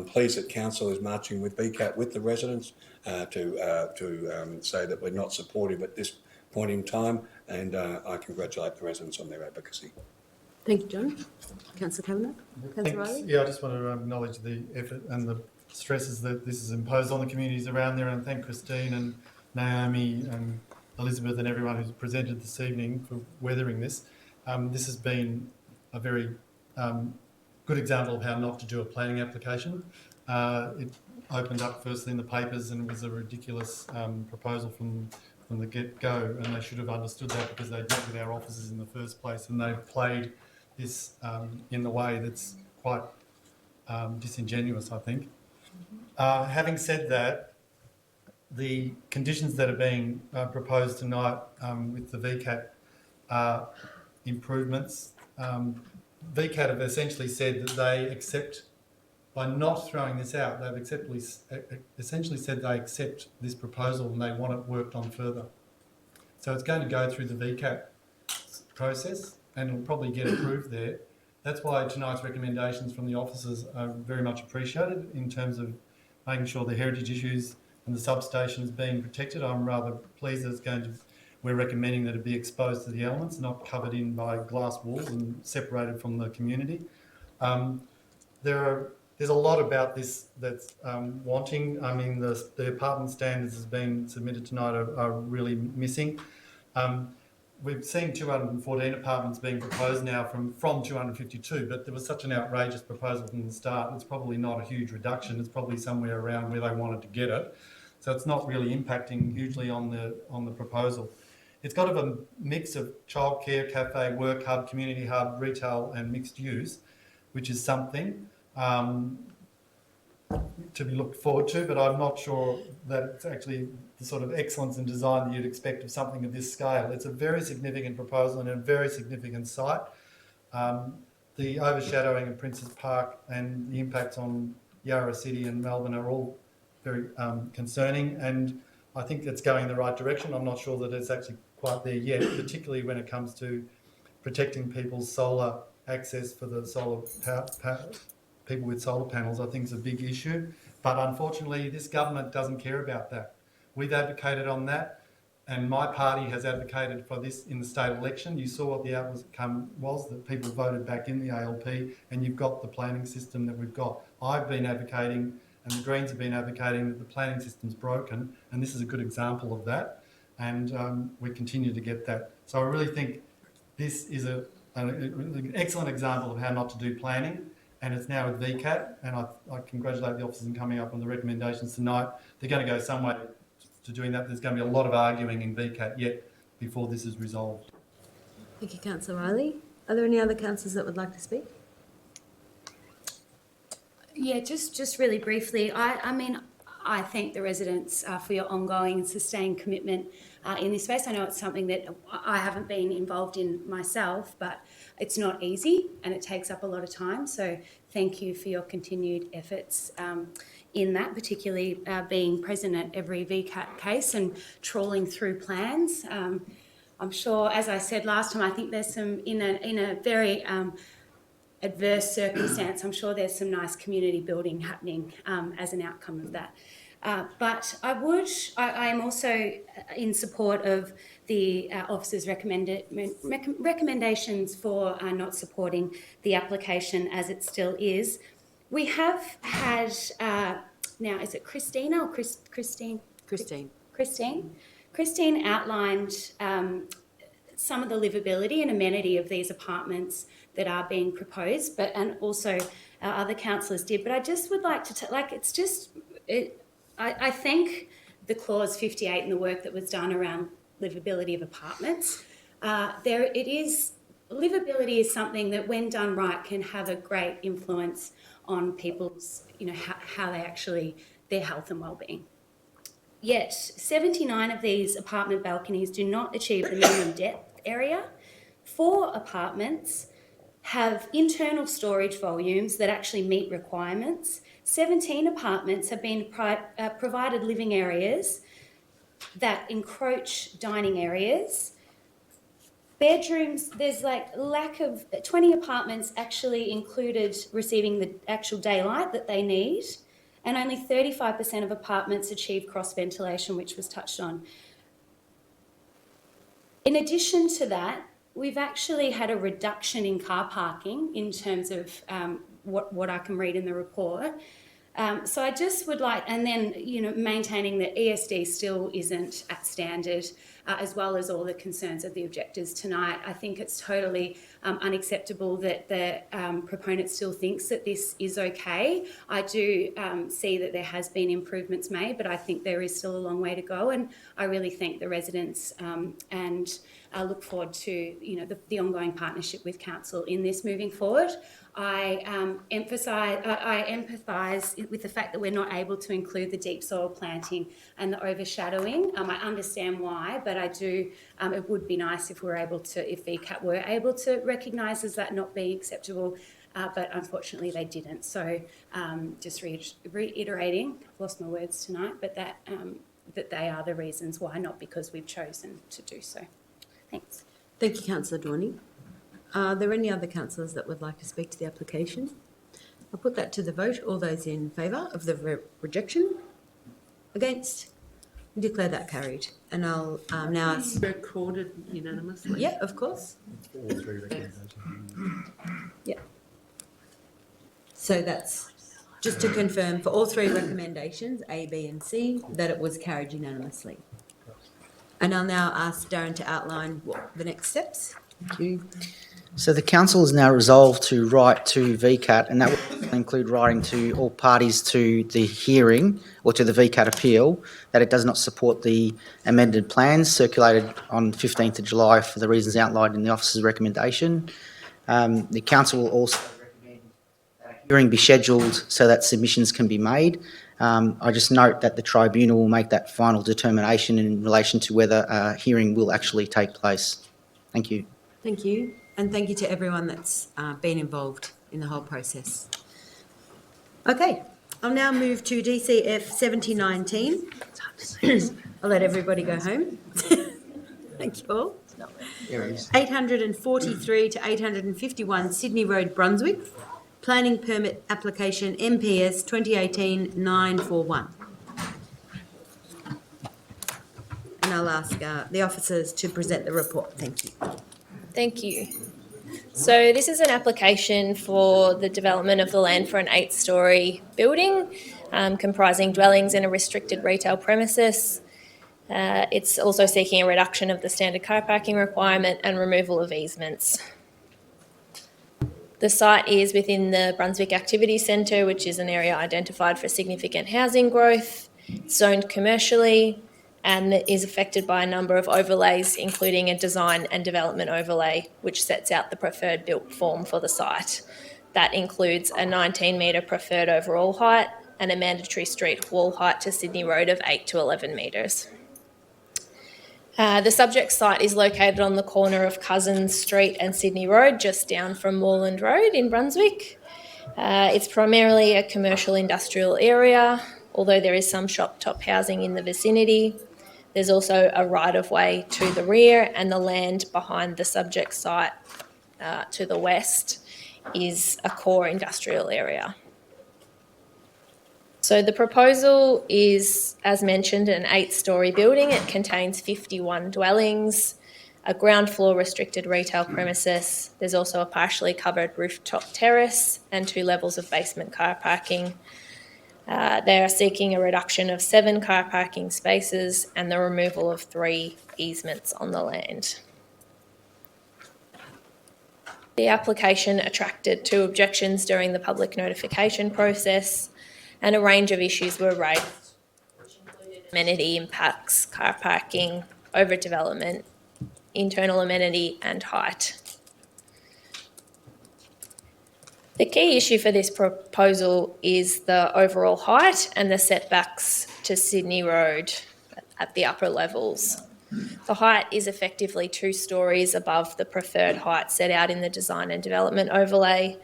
pleased that council is marching with VCAT with the residents to say that we're not supportive at this point in time, and I congratulate the residents on their advocacy. Thank you, John. Councillor Kavanagh. Councillor Riley. Yeah, I just want to acknowledge the effort and the stresses that this has imposed on the communities around there, and thank Christine and Naomi and Elizabeth and everyone who's presented this evening for weathering this. This has been a very good example of how not to do a planning application. It opened up firstly in the papers and was a ridiculous proposal from the get-go, and they should have understood that, because they dealt with our officers in the first place, and they've played this in the way that's quite disingenuous, I think. Having said that, the conditions that are being proposed tonight with the VCAT are improvements. VCAT have essentially said that they accept, by not throwing this out, they've essentially said they accept this proposal and they want it worked on further. So it's going to go through the VCAT process and it'll probably get approved there. That's why tonight's recommendations from the officers are very much appreciated in terms of making sure the heritage issues and the substation is being protected. I'm rather pleased that we're recommending that it be exposed to the elements, not covered in by glass walls and separated from the community. There's a lot about this that's wanting. I mean, the apartment standards that's been submitted tonight are really missing. We've seen 214 apartments being proposed now from 252, but there was such an outrageous proposal from the start. It's probably not a huge reduction. It's probably somewhere around where they wanted to get it. So it's not really impacting hugely on the proposal. It's got a mix of childcare, cafe, work hub, community hub, retail and mixed use, which is something to be looked forward to, but I'm not sure that it's actually the sort of excellence in design that you'd expect of something of this scale. It's a very significant proposal and a very significant site. The overshadowing of Princes Park and the impacts on Yarra City and Melbourne are all very concerning, and I think it's going in the right direction. I'm not sure that it's actually quite there yet, particularly when it comes to protecting people's solar access for the solar people with solar panels. I think is a big issue, but unfortunately this government doesn't care about that. We've advocated on that, and my party has advocated for this in the state election. You saw what the outcome was, that people voted back in the ALP, and you've got the planning system that we've got. I've been advocating, and the Greens have been advocating, that the planning system's broken, and this is a good example of that, and we continue to get that. So I really think this is an excellent example of how not to do planning, and it's now with VCAT, and I congratulate the officers in coming up on the recommendations tonight. They're going to go some way to doing that. There's going to be a lot of arguing in VCAT yet before this is resolved. Thank you, Councillor Riley. Are there any other councillors that would like to speak? Yeah, just really briefly. I mean, I thank the residents for your ongoing and sustained commitment in this space. I know it's something that I haven't been involved in myself, but it's not easy and it takes up a lot of time. So thank you for your continued efforts in that, particularly being present at every VCAT case and trawling through plans. I'm sure, as I said last time, I think there's some, in a very adverse circumstance, I'm sure there's some nice community building happening as an outcome of that. But I am also in support of the officer's recommendations for not supporting the application as it still is. We have had, now is it Christina or Christine? Christine. Christine outlined some of the livability and amenity of these apartments that are being proposed, but and also other councillors did. But I just would like to, I thank the clause 58 and the work that was done around livability of apartments. Livability is something that, when done right, can have a great influence on people's, how they actually, their health and well-being. Yet 79 of these apartment balconies do not achieve the minimum depth area. 4 apartments have internal storage volumes that actually meet requirements. 17 apartments have been provided living areas that encroach dining areas. Bedrooms, there's lack of, 20 apartments actually included receiving the actual daylight that they need, and only 35% of apartments achieve cross ventilation, which was touched on. In addition to that, we've actually had a reduction in car parking in terms of what I can read in the report. So I just would like, and then, maintaining that ESD still isn't at standard. as well as all the concerns of the objectors tonight. I think it's totally unacceptable that the proponent still thinks that this is okay. I do see that there has been improvements made, but I think there is still a long way to go, and I really thank the residents and I look forward to the ongoing partnership with council in this moving forward. I empathise with the fact that we're not able to include the deep soil planting and the overshadowing. I understand why, but I do. It would be nice if if VCAT were able to recognise as that not being acceptable, but unfortunately they didn't. So just reiterating, I've lost my words tonight, but that they are the reasons why, not because we've chosen to do so. Thanks. Thank you, Councillor Dorney. Are there any other councillors that would like to speak to the application? I'll put that to the vote. All those in favour of the rejection? Against? We declare that carried. And I'll now ask... Recorded unanimously? Yeah, of course. All three recommendations. Yeah. So that's just to confirm for all three recommendations, A, B and C, that it was carried unanimously. And I'll now ask Darren to outline what the next steps. Thank you. So the council is now resolved to write to VCAT, and that will include writing to all parties to the hearing or to the VCAT appeal that it does not support the amended plans circulated on 15th of July for the reasons outlined in the officer's recommendation. The council will also recommend that a hearing be scheduled so that submissions can be made. I just note that the tribunal will make that final determination in relation to whether a hearing will actually take place. Thank you. Thank you. And thank you to everyone that's been involved in the whole process. Okay, I'll now move to DCF 7019. I'll let everybody go home. Thank you all. 843 to 851 Sydney Road, Brunswick. Planning permit application MPS 2018-941. And I'll ask the officers to present the report. Thank you. Thank you. So this is an application for the development of the land for an 8-storey building comprising dwellings and a restricted retail premises. It's also seeking a reduction of the standard car parking requirement and removal of easements. The site is within the Brunswick Activity Centre, which is an area identified for significant housing growth. It's zoned commercially and is affected by a number of overlays, including a design and development overlay, which sets out the preferred built form for the site. That includes a 19-metre preferred overall height and a mandatory street wall height to Sydney Road of 8 to 11 metres. The subject site is located on the corner of Cousins Street and Sydney Road, just down from Moreland Road in Brunswick. It's primarily a commercial industrial area, although there is some shop-top housing in the vicinity. There's also a right-of-way to the rear, and the land behind the subject site to the west is a core industrial area. So the proposal is, as mentioned, an 8-storey building. It contains 51 dwellings, a ground floor restricted retail premises. There's also a partially covered rooftop terrace and 2 levels of basement car parking. They are seeking a reduction of 7 car parking spaces and the removal of 3 easements on the land. The application attracted 2 objections during the public notification process, and a range of issues were raised, which included amenity impacts, car parking, overdevelopment, internal amenity and height. The key issue for this proposal is the overall height and the setbacks to Sydney Road at the upper levels. The height is effectively 2 storeys above the preferred height set out in the design and development overlay,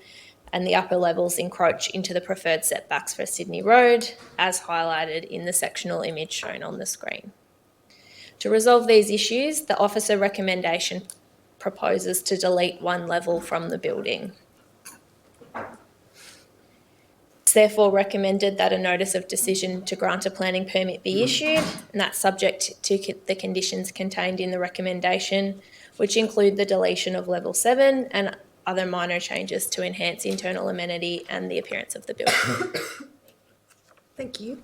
and the upper levels encroach into the preferred setbacks for Sydney Road, as highlighted in the sectional image shown on the screen. To resolve these issues, the officer recommendation proposes to delete 1 level from the building. It's therefore recommended that a notice of decision to grant a planning permit be issued, and that's subject to the conditions contained in the recommendation, which include the deletion of level 7 and other minor changes to enhance internal amenity and the appearance of the building. Thank you.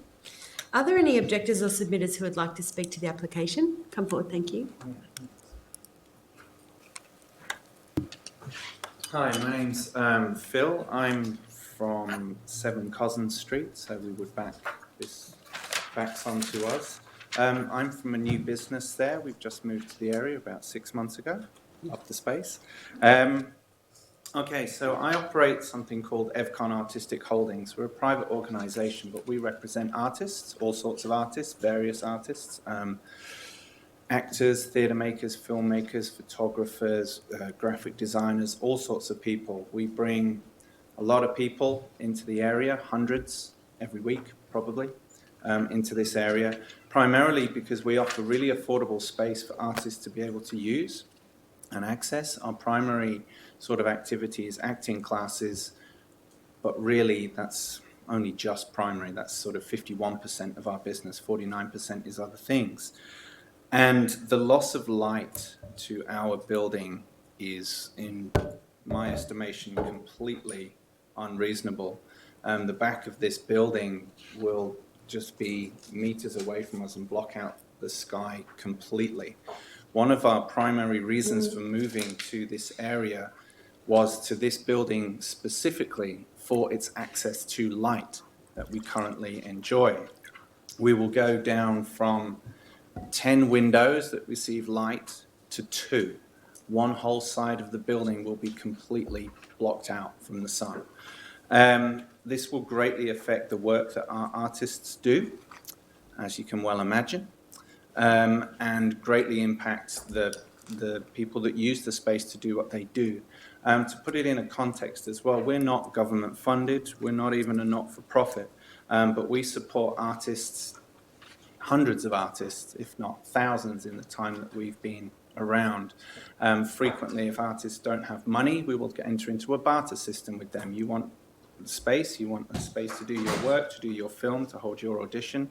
Are there any objectors or submitters who would like to speak to the application? Come forward, thank you. Hi, my name's Phil. I'm from 7 Cousins Street, so we would this backs onto us. I'm from a new business there. We've just moved to the area about 6 months ago, up the space. Okay, so I operate something called Evcon Artistic Holdings. We're a private organisation, but we represent artists, all sorts of artists, various artists, actors, theatre makers, filmmakers, photographers, graphic designers, all sorts of people. We bring a lot of people into the area, hundreds every week probably, into this area, primarily because we offer really affordable space for artists to be able to use and access. Our primary sort of activity is acting classes, but really that's only just primary. That's sort of 51% of our business, 49% is other things. And the loss of light to our building is, in my estimation, completely unreasonable. The back of this building will just be meters away from us and block out the sky completely. One of our primary reasons for moving to this area was to this building specifically for its access to light that we currently enjoy. We will go down from 10 windows that receive light to 2. One whole side of the building will be completely blocked out from the sun. This will greatly affect the work that our artists do, as you can well imagine, and greatly impact the people that use the space to do what they do. To put it in a context as well, we're not government funded, we're not even a not-for-profit, but we support artists, hundreds of artists, if not thousands in the time that we've been around. Frequently, if artists don't have money, we will enter into a barter system with them. You want space, you want a space to do your work, to do your film, to hold your audition,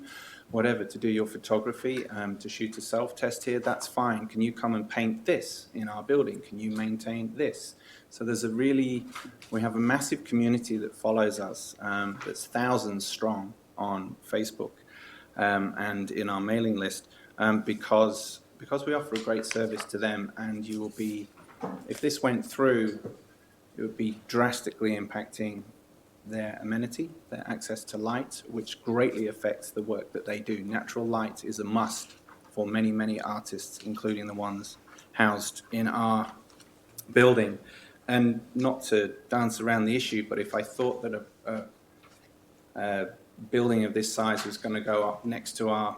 whatever, to do your photography, to shoot a self-test here, that's fine. Can you come and paint this in our building? Can you maintain this? So we have a massive community that follows us, that's thousands strong on Facebook and in our mailing list, because we offer a great service to them, and you will be, if this went through, it would be drastically impacting their amenity, their access to light, which greatly affects the work that they do. Natural light is a must for many, many artists, including the ones housed in our building. And not to dance around the issue, but if I thought that a building of this size was going to go up next to our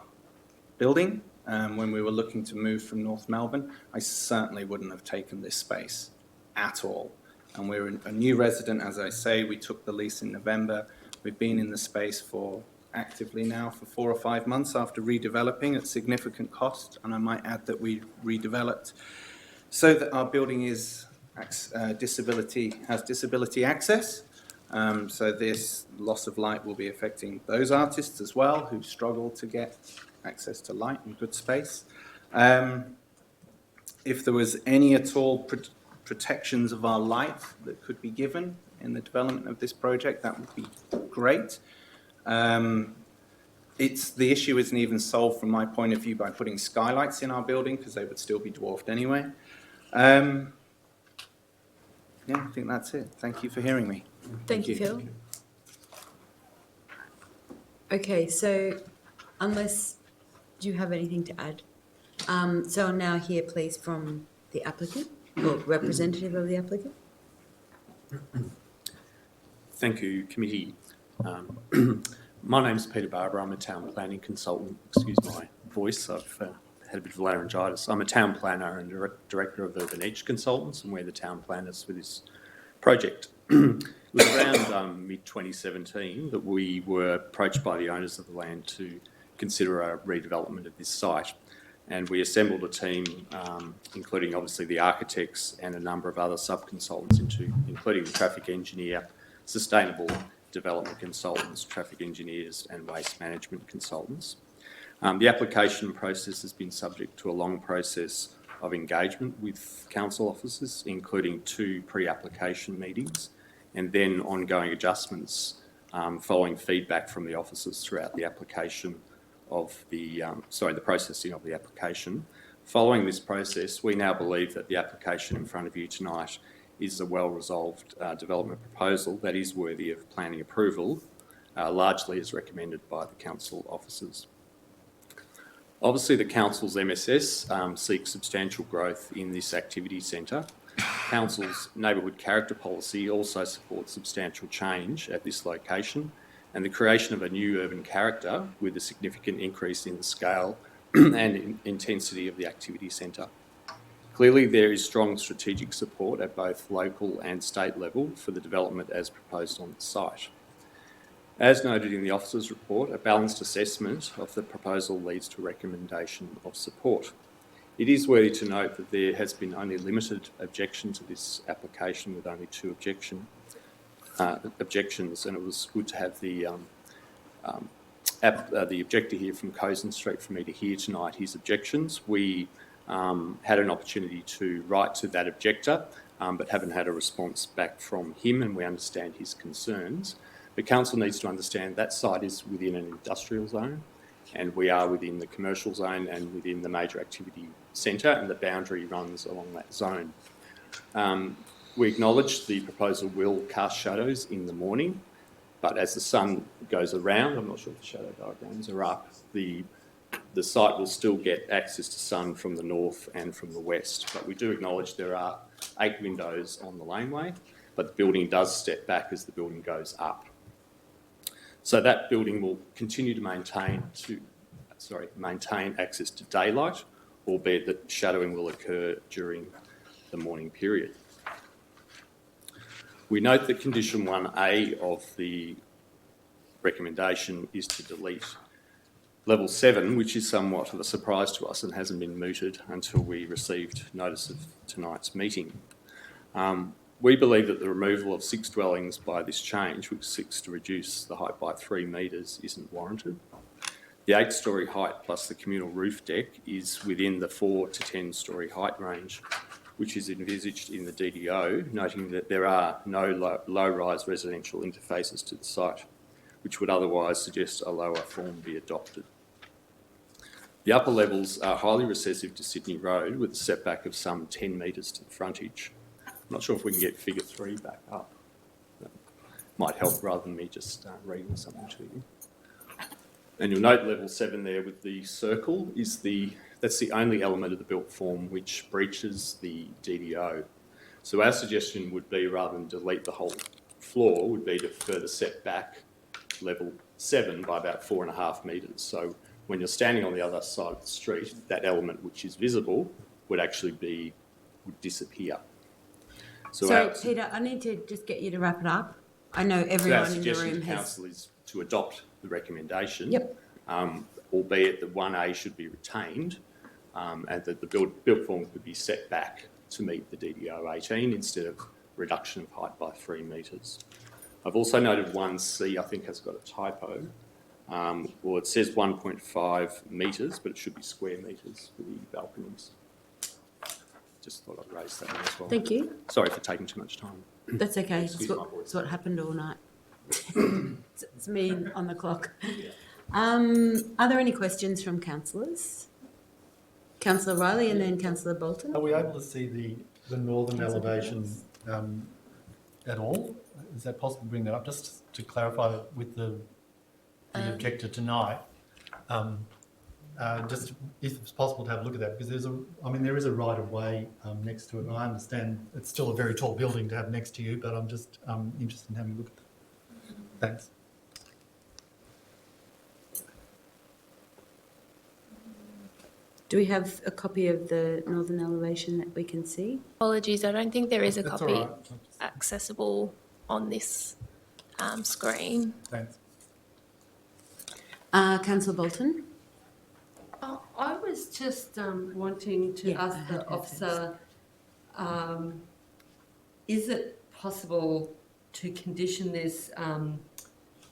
building when we were looking to move from North Melbourne, I certainly wouldn't have taken this space at all. And we're a new resident, as I say. We took the lease in November. We've been in the space actively now for 4 or 5 months after redeveloping at significant cost. And I might add that we redeveloped so that our building has disability access. So this loss of light will be affecting those artists as well who struggle to get access to light and good space. If there was any at all protections of our light that could be given in the development of this project, that would be great. The issue isn't even solved from my point of view by putting skylights in our building, because they would still be dwarfed anyway. Yeah, I think that's it. Thank you for hearing me. Thank you, Phil. Okay, so unless you have anything to add, so I'll now hear, please, from the applicant or representative of the applicant. Thank you, committee. My name's Peter Barber. I'm a town planning consultant. Excuse my voice. I've had a bit of laryngitis. I'm a town planner and director of Urban Edge Consultants, and we're the town planners for this project. It was around mid-2017 that we were approached by the owners of the land to consider a redevelopment of this site. And we assembled a team, including obviously the architects and a number of other sub-consultants, including the traffic engineer, sustainable development consultants, traffic engineers and waste management consultants. The application process has been subject to a long process of engagement with council officers, including 2 pre-application meetings, and then ongoing adjustments following feedback from the officers throughout the application of the processing of the application. Following this process, we now believe that the application in front of you tonight is a well-resolved development proposal that is worthy of planning approval, largely as recommended by the council officers. Obviously, the council's MSS seeks substantial growth in this activity centre. Council's neighbourhood character policy also supports substantial change at this location and the creation of a new urban character with a significant increase in the scale and intensity of the activity centre. Clearly, there is strong strategic support at both local and state level for the development as proposed on the site. As noted in the officer's report, a balanced assessment of the proposal leads to a recommendation of support. It is worthy to note that there has been only limited objection to this application, with only 2 objections, and it was good to have the objector here from Cozen Street for me to hear tonight his objections. We had an opportunity to write to that objector, but haven't had a response back from him, and we understand his concerns. The council needs to understand that site is within an industrial zone, and we are within the commercial zone and within the major activity centre, and the boundary runs along that zone. We acknowledge the proposal will cast shadows in the morning, but as the sun goes around, I'm not sure if the shadow diagrams are up, the site will still get access to sun from the north and from the west. But we do acknowledge there are 8 windows on the laneway, but the building does step back as the building goes up. So that building will continue to maintain access to daylight, albeit that shadowing will occur during the morning period. We note that condition 1A of the recommendation is to delete level 7, which is somewhat of a surprise to us and hasn't been mooted until we received notice of tonight's meeting. We believe that the removal of 6 dwellings by this change, which seeks to reduce the height by 3 metres, isn't warranted. The 8-storey height plus the communal roof deck is within the 4 to 10-storey height range, which is envisaged in the DDO, noting that there are no low-rise residential interfaces to the site, which would otherwise suggest a lower form be adopted. The upper levels are highly recessive to Sydney Road, with a setback of some 10 metres to the frontage. I'm not sure if we can get figure 3 back up. That might help rather than me just reading something to you. And you'll note level 7 there with the circle that's the only element of the built form which breaches the DDO. So our suggestion would be, rather than delete the whole floor, would be to further set back level 7 by about 4.5 metres. So when you're standing on the other side of the street, that element which is visible would actually would disappear. So Peter, I need to just get you to wrap it up. I know everyone in the room has... Our suggestion to council is to adopt the recommendation, Yep. Albeit that 1A should be retained, and that the built form could be set back to meet the DDO 18 instead of reduction of height by 3 metres. I've also noted 1C, I think, has got a typo. Well, it says 1.5 metres, but it should be square metres for the balconies. Just thought I'd raise that one as well. Thank you. Sorry for taking too much time. That's okay. Excuse my voice. It's what happened all night. It's me on the clock. Are there any questions from councillors? Councillor Riley and then Councillor Bolton. Are we able to see the northern elevation at all? Is that possible to bring that up? Just to clarify with the objector tonight, just if it's possible to have a look at that, because there is a right of way next to it, and I understand it's still a very tall building to have next to you, but I'm just interested in having a look at that. Thanks. Do we have a copy of the northern elevation that we can see? Apologies, I don't think there is a That's copy all right. accessible on this screen. Thanks. Councillor Bolton? I was just wanting to ask the officer, is it possible to condition this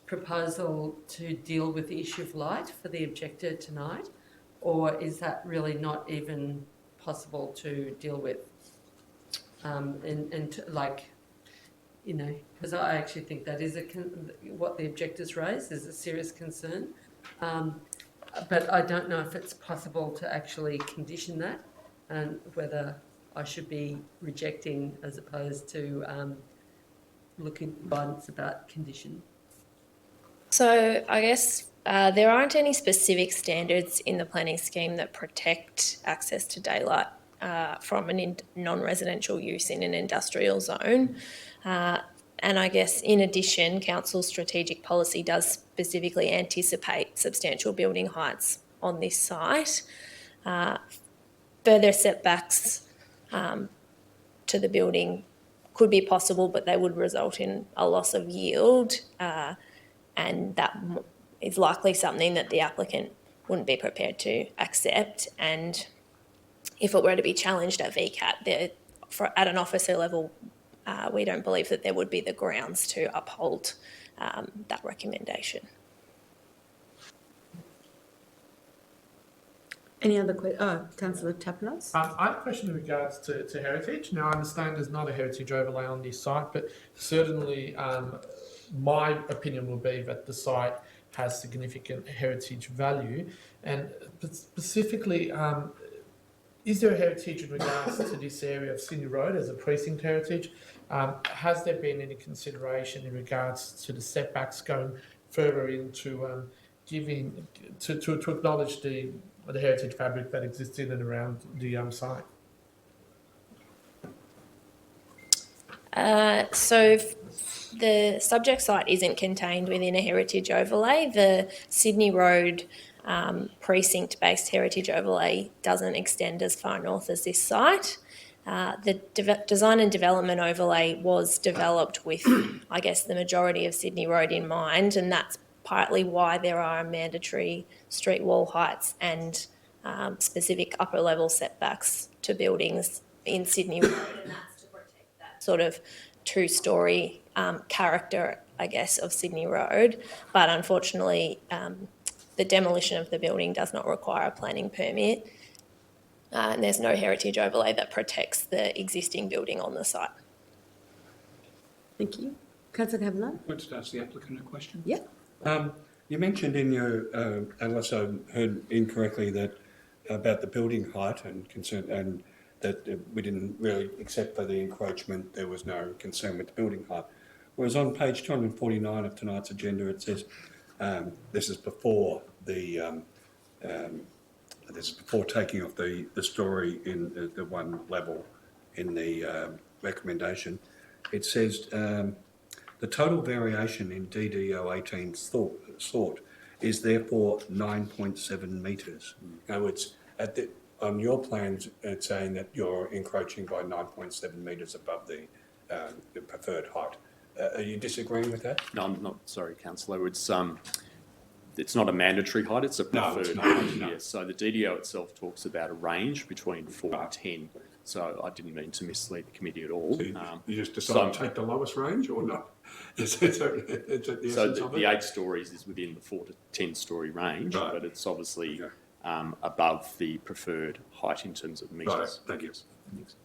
proposal to deal with the issue of light for the objector tonight, or is that really not even possible to deal with? Because I actually think that is what the objectors raised is a serious concern. but I don't know if it's possible to actually condition that, and whether I should be rejecting as opposed to looking at guidance about condition. So I guess there aren't any specific standards in the planning scheme that protect access to daylight from an non-residential use in an industrial zone. And I guess in addition, council's strategic policy does specifically anticipate substantial building heights on this site. Further setbacks to the building could be possible, but they would result in a loss of yield, and that is likely something that the applicant wouldn't be prepared to accept. And if it were to be challenged at VCAT, at an officer level, we don't believe that there would be the grounds to uphold that recommendation. Any other questions? Councillor Tapanos? I have a question in regards to heritage. Now, I understand there's not a heritage overlay on this site, but certainly my opinion will be that the site has significant heritage value. And specifically, is there a heritage in regards to this area of Sydney Road as a precinct heritage? Has there been any consideration in regards to the setbacks going further into to acknowledge the heritage fabric that exists in and around the site? So the subject site isn't contained within a heritage overlay. The Sydney Road precinct-based heritage overlay doesn't extend as far north as this site. The design and development overlay was developed with, I guess, the majority of Sydney Road in mind, and that's partly why there are mandatory street wall heights and specific upper level setbacks to buildings in Sydney Road, and that's to protect that sort of two-storey character, I guess, of Sydney Road. But unfortunately, the demolition of the building does not require a planning permit, and there's no heritage overlay that protects the existing building on the site. Thank you. Councillor Kavanagh? Let's ask the applicant a question. Yeah. You mentioned in your, unless I heard incorrectly, that about the building height and concern, and that we didn't really, except for the encroachment, there was no concern with the building height. Whereas on page 249 of tonight's agenda, it says this is before the this is before taking off the story in the one level in the recommendation. It says the total variation in DDO 18 sought is therefore 9.7 metres. In other words, on your plans, it's saying that you're encroaching by 9.7 metres above the preferred height. Are you disagreeing with that? No, I'm not. Sorry, councillor. It's not a mandatory height. It's a preferred height. No. Yes. So the DDO itself talks about a range between 4 and 10. So I didn't mean to mislead the committee at all. So you just decided to take the lowest range, or not? So the 8 stories is within the 4 to 10 story range, right, but it's obviously above the preferred height in terms of metres. Right. Thank you. Thanks.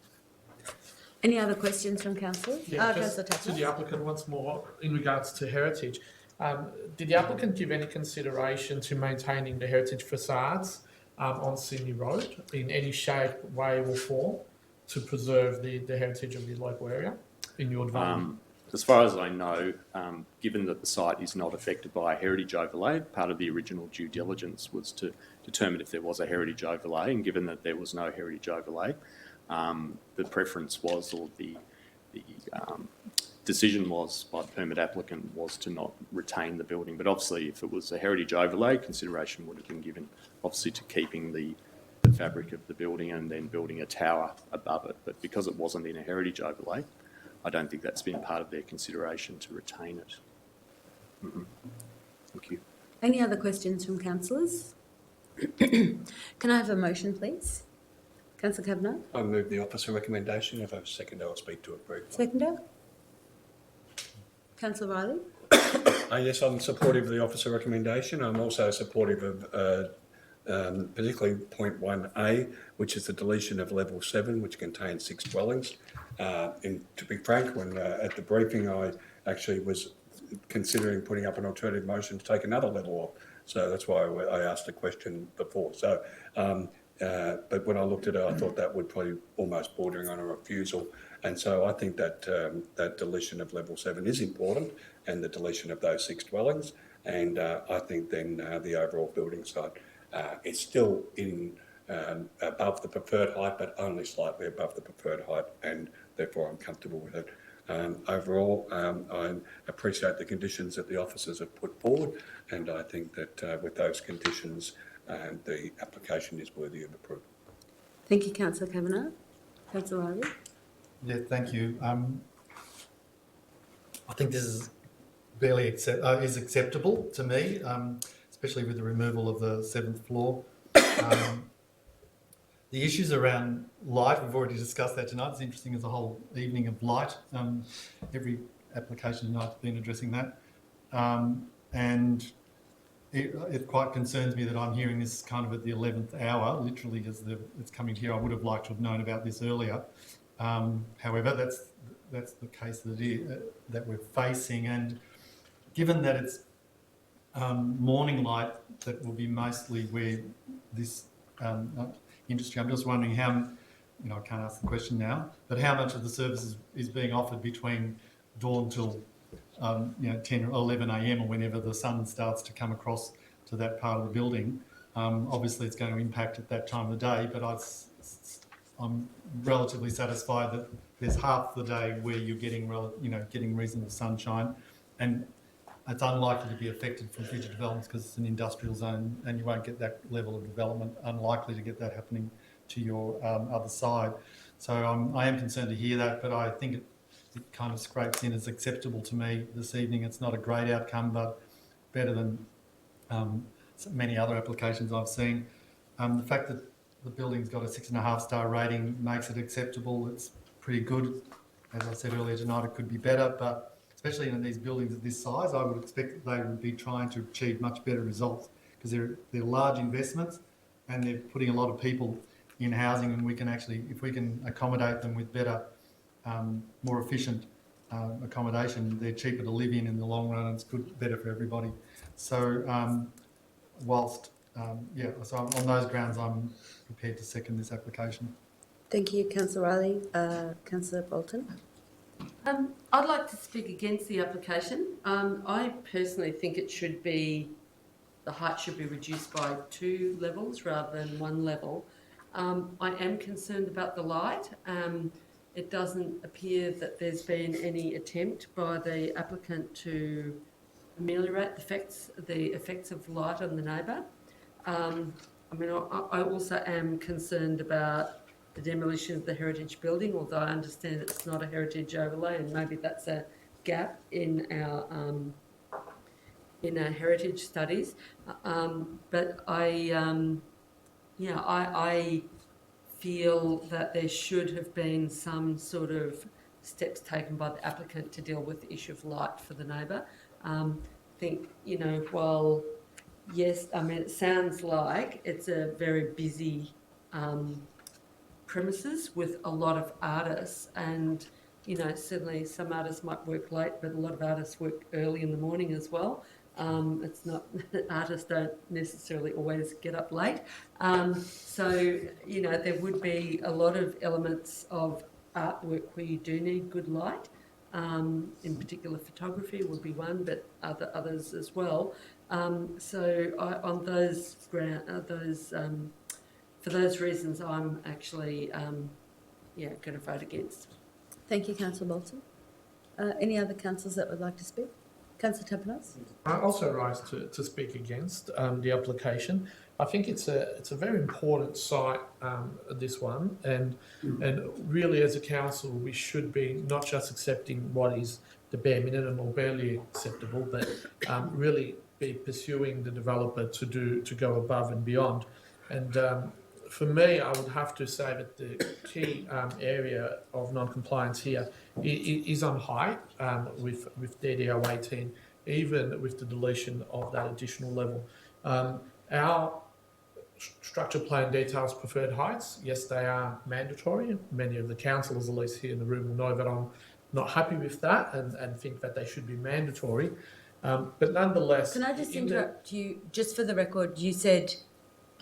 Any other questions from council? Just to the applicant once more in regards to heritage. Did the applicant give any consideration to maintaining the heritage facades on Sydney Road in any shape, way or form to preserve the heritage of the local area in your development? As far as I know, given that the site is not affected by a heritage overlay, part of the original due diligence was to determine if there was a heritage overlay, and given that there was no heritage overlay, the preference was, or the decision was by the permit applicant, was to not retain the building. But obviously, if it was a heritage overlay, consideration would have been given, obviously, to keeping the fabric of the building and then building a tower above it. But because it wasn't in a heritage overlay, I don't think that's been part of their consideration to retain it. Mm-hmm. Thank you. Any other questions from councillors? Can I have a motion, please? Councillor Kavanagh? I move the officer recommendation. If I have a seconder, I'll speak to it briefly. Seconder? Councillor Riley? Yes, I'm supportive of the officer recommendation. I'm also supportive of particularly point 1A, which is the deletion of level 7, which contains 6 dwellings. And to be frank, when at the briefing I actually was considering putting up an alternative motion to take another level off, So that's why I asked the question before. So, but when I looked at it, I thought that would probably almost bordering on a refusal. And so I think that that deletion of level 7 is important, and the deletion of those 6 dwellings. And I think then the overall building site is still in above the preferred height, but only slightly above the preferred height, and therefore I'm comfortable with it. Overall, I appreciate the conditions that the officers have put forward, and I think that with those conditions, the application is worthy of approval. Thank you, Councillor Kavanagh. Councillor Riley. Yeah, thank you. I think this is barely acceptable to me, especially with the removal of the 7th floor. The issues around light, we've already discussed that tonight. It's interesting, as a whole evening of light. Every application tonight has been addressing that. And it quite concerns me that I'm hearing this kind of at the 11th hour, literally as it's coming here. I would have liked to have known about this earlier. However, that's the case that we're facing. And given that it's morning light that will be mostly where this industry, I'm just wondering how, I can't ask the question now, but how much of the service is being offered between dawn till 10 or 11 a.m. or whenever the sun starts to come across to that part of the building. Obviously it's going to impact at that time of the day, but I'm relatively satisfied that there's half the day where you're getting reasonable sunshine, and it's unlikely to be affected from future developments because it's an industrial zone and you won't get that level of development, unlikely to get that happening to your other side. So I am concerned to hear that, but I think it kind of scrapes in as acceptable to me this evening. It's not a great outcome, but better than many other applications I've seen. The fact that the building's got a 6.5 star rating makes it acceptable. It's pretty good. As I said earlier tonight, it could be better, but especially in these buildings of this size, I would expect that they would be trying to achieve much better results, because they're large investments and they're putting a lot of people in housing, and we can actually, if we can accommodate them with better, more efficient accommodation, they're cheaper to live in the long run, and it's better for everybody. So so on those grounds, I'm prepared to second this application. Thank you, Councillor Riley. Councillor Bolton. I'd like to speak against the application. I personally think the height should be reduced by 2 levels rather than 1 level. I am concerned about the light. It doesn't appear that there's been any attempt by the applicant to ameliorate the effects of light on the neighbour. I also am concerned about the demolition of the heritage building, although I understand it's not a heritage overlay, and maybe that's a gap in our heritage studies. But I feel that there should have been some sort of steps taken by the applicant to deal with the issue of light for the neighbour. I think, while yes, it sounds like it's a very busy premises with a lot of artists, and certainly some artists might work late, but a lot of artists work early in the morning as well. It's not artists don't necessarily always get up late, so there would be a lot of elements of artwork where you do need good light. In particular, photography would be one, but others as well. For those reasons, I'm actually going to vote against. Thank you, Councillor Bolton. Any other councillors that would like to speak? Councillor Tapanos. I also rise to speak against the application. I think it's a very important site, this one, and really as a council we should be not just accepting what is the bare minimum or barely acceptable, but really be pursuing the developer to go above and beyond. And for me, I would have to say that the key area of non-compliance here is on height with DDO 18, even with the deletion of that additional level. Our structure plan details preferred heights. Yes, they are mandatory. Many of the councillors, at least here in the room, will know that I'm not happy with that and think that they should be mandatory. But nonetheless, Can I just in the- interrupt you, just for the record, you said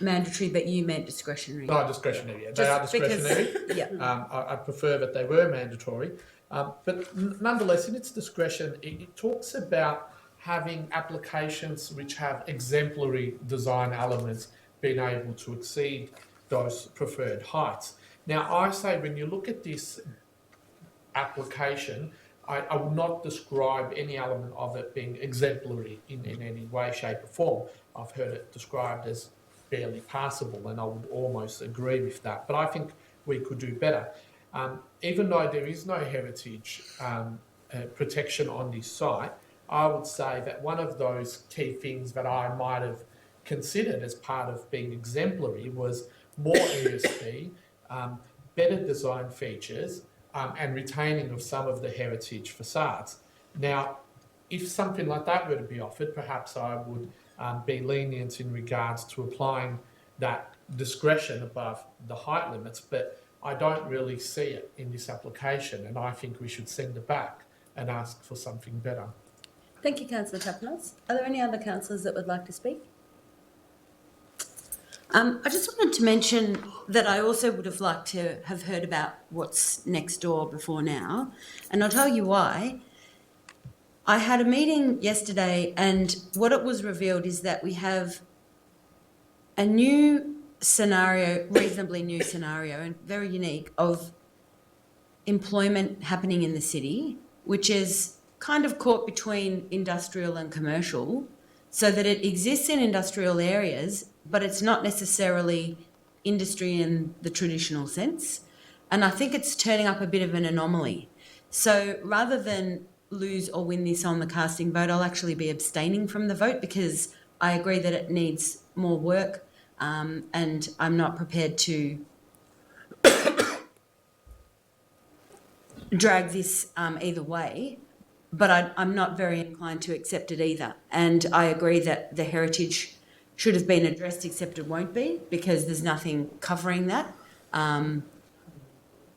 mandatory, but you meant discretionary. No, discretionary. Yeah. They are Just because- discretionary. yeah. I prefer that they were mandatory. But nonetheless, in its discretion, it talks about having applications which have exemplary design elements being able to exceed those preferred heights. Now, I say when you look at this application, I will not describe any element of it being exemplary in any way, shape or form. I've heard it described as barely passable, and I would almost agree with that. But I think we could do better. Even though there is no heritage protection on this site, I would say that one of those key things that I might have considered as part of being exemplary was more ESB, better design features, and retaining of some of the heritage facades. Now, if something like that were to be offered, perhaps I would be lenient in regards to applying that discretion above the height limits, but I don't really see it in this application, and I think we should send it back and ask for something better. Thank you, Councillor Tapnos. Are there any other councillors that would like to speak? I just wanted to mention that I also would have liked to have heard about what's next door before now, and I'll tell you why. I had a meeting yesterday, and what it was revealed is that we have a new scenario, reasonably new scenario, and very unique, of employment happening in the city, which is kind of caught between industrial and commercial, so that it exists in industrial areas, but it's not necessarily industry in the traditional sense. And I think it's turning up a bit of an anomaly. So rather than lose or win this on the casting vote, I'll actually be abstaining from the vote because I agree that it needs more work, and I'm not prepared to drag this either way. But I'm not very inclined to accept it either. And I agree that the heritage should have been addressed, except it won't be because there's nothing covering that.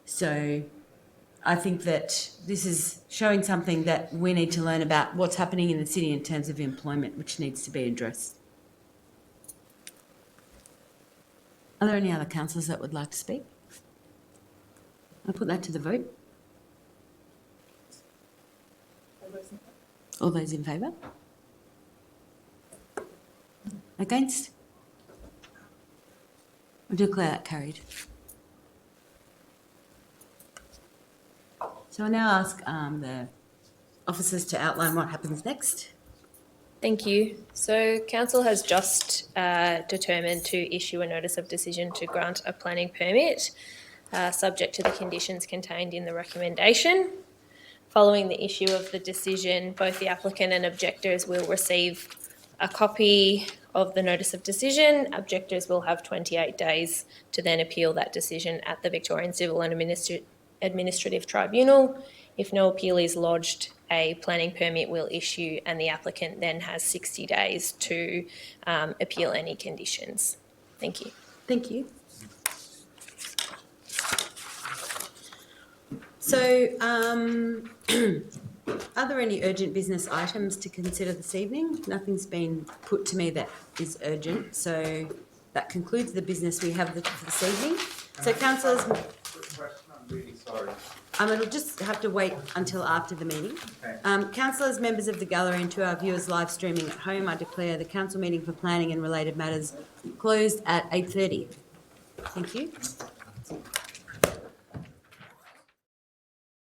So I think that this is showing something that we need to learn about what's happening in the city in terms of employment, which needs to be addressed. Are there any other councillors that would like to speak? I'll put that to the vote. All those in favour? Against? I declare that carried. So I now ask the officers to outline what happens next. Thank you. So council has just determined to issue a notice of decision to grant a planning permit, subject to the conditions contained in the recommendation. Following the issue of the decision, both the applicant and objectors will receive a copy of the notice of decision. Objectors will have 28 days to then appeal that decision at the Victorian Civil and Administrative Tribunal. If no appeal is lodged, a planning permit will issue and the applicant then has 60 days to appeal any conditions. Thank you. Thank you. So, are there any urgent business items to consider this evening? Nothing's been put to me that is urgent, so that concludes the business we have for this evening. So, councillors, I'm really sorry. it'll just have to wait until after the meeting. Okay. Councillors, members of the gallery, and to our viewers live streaming at home, I declare the council meeting for planning and related matters closed at 8:30. Thank you.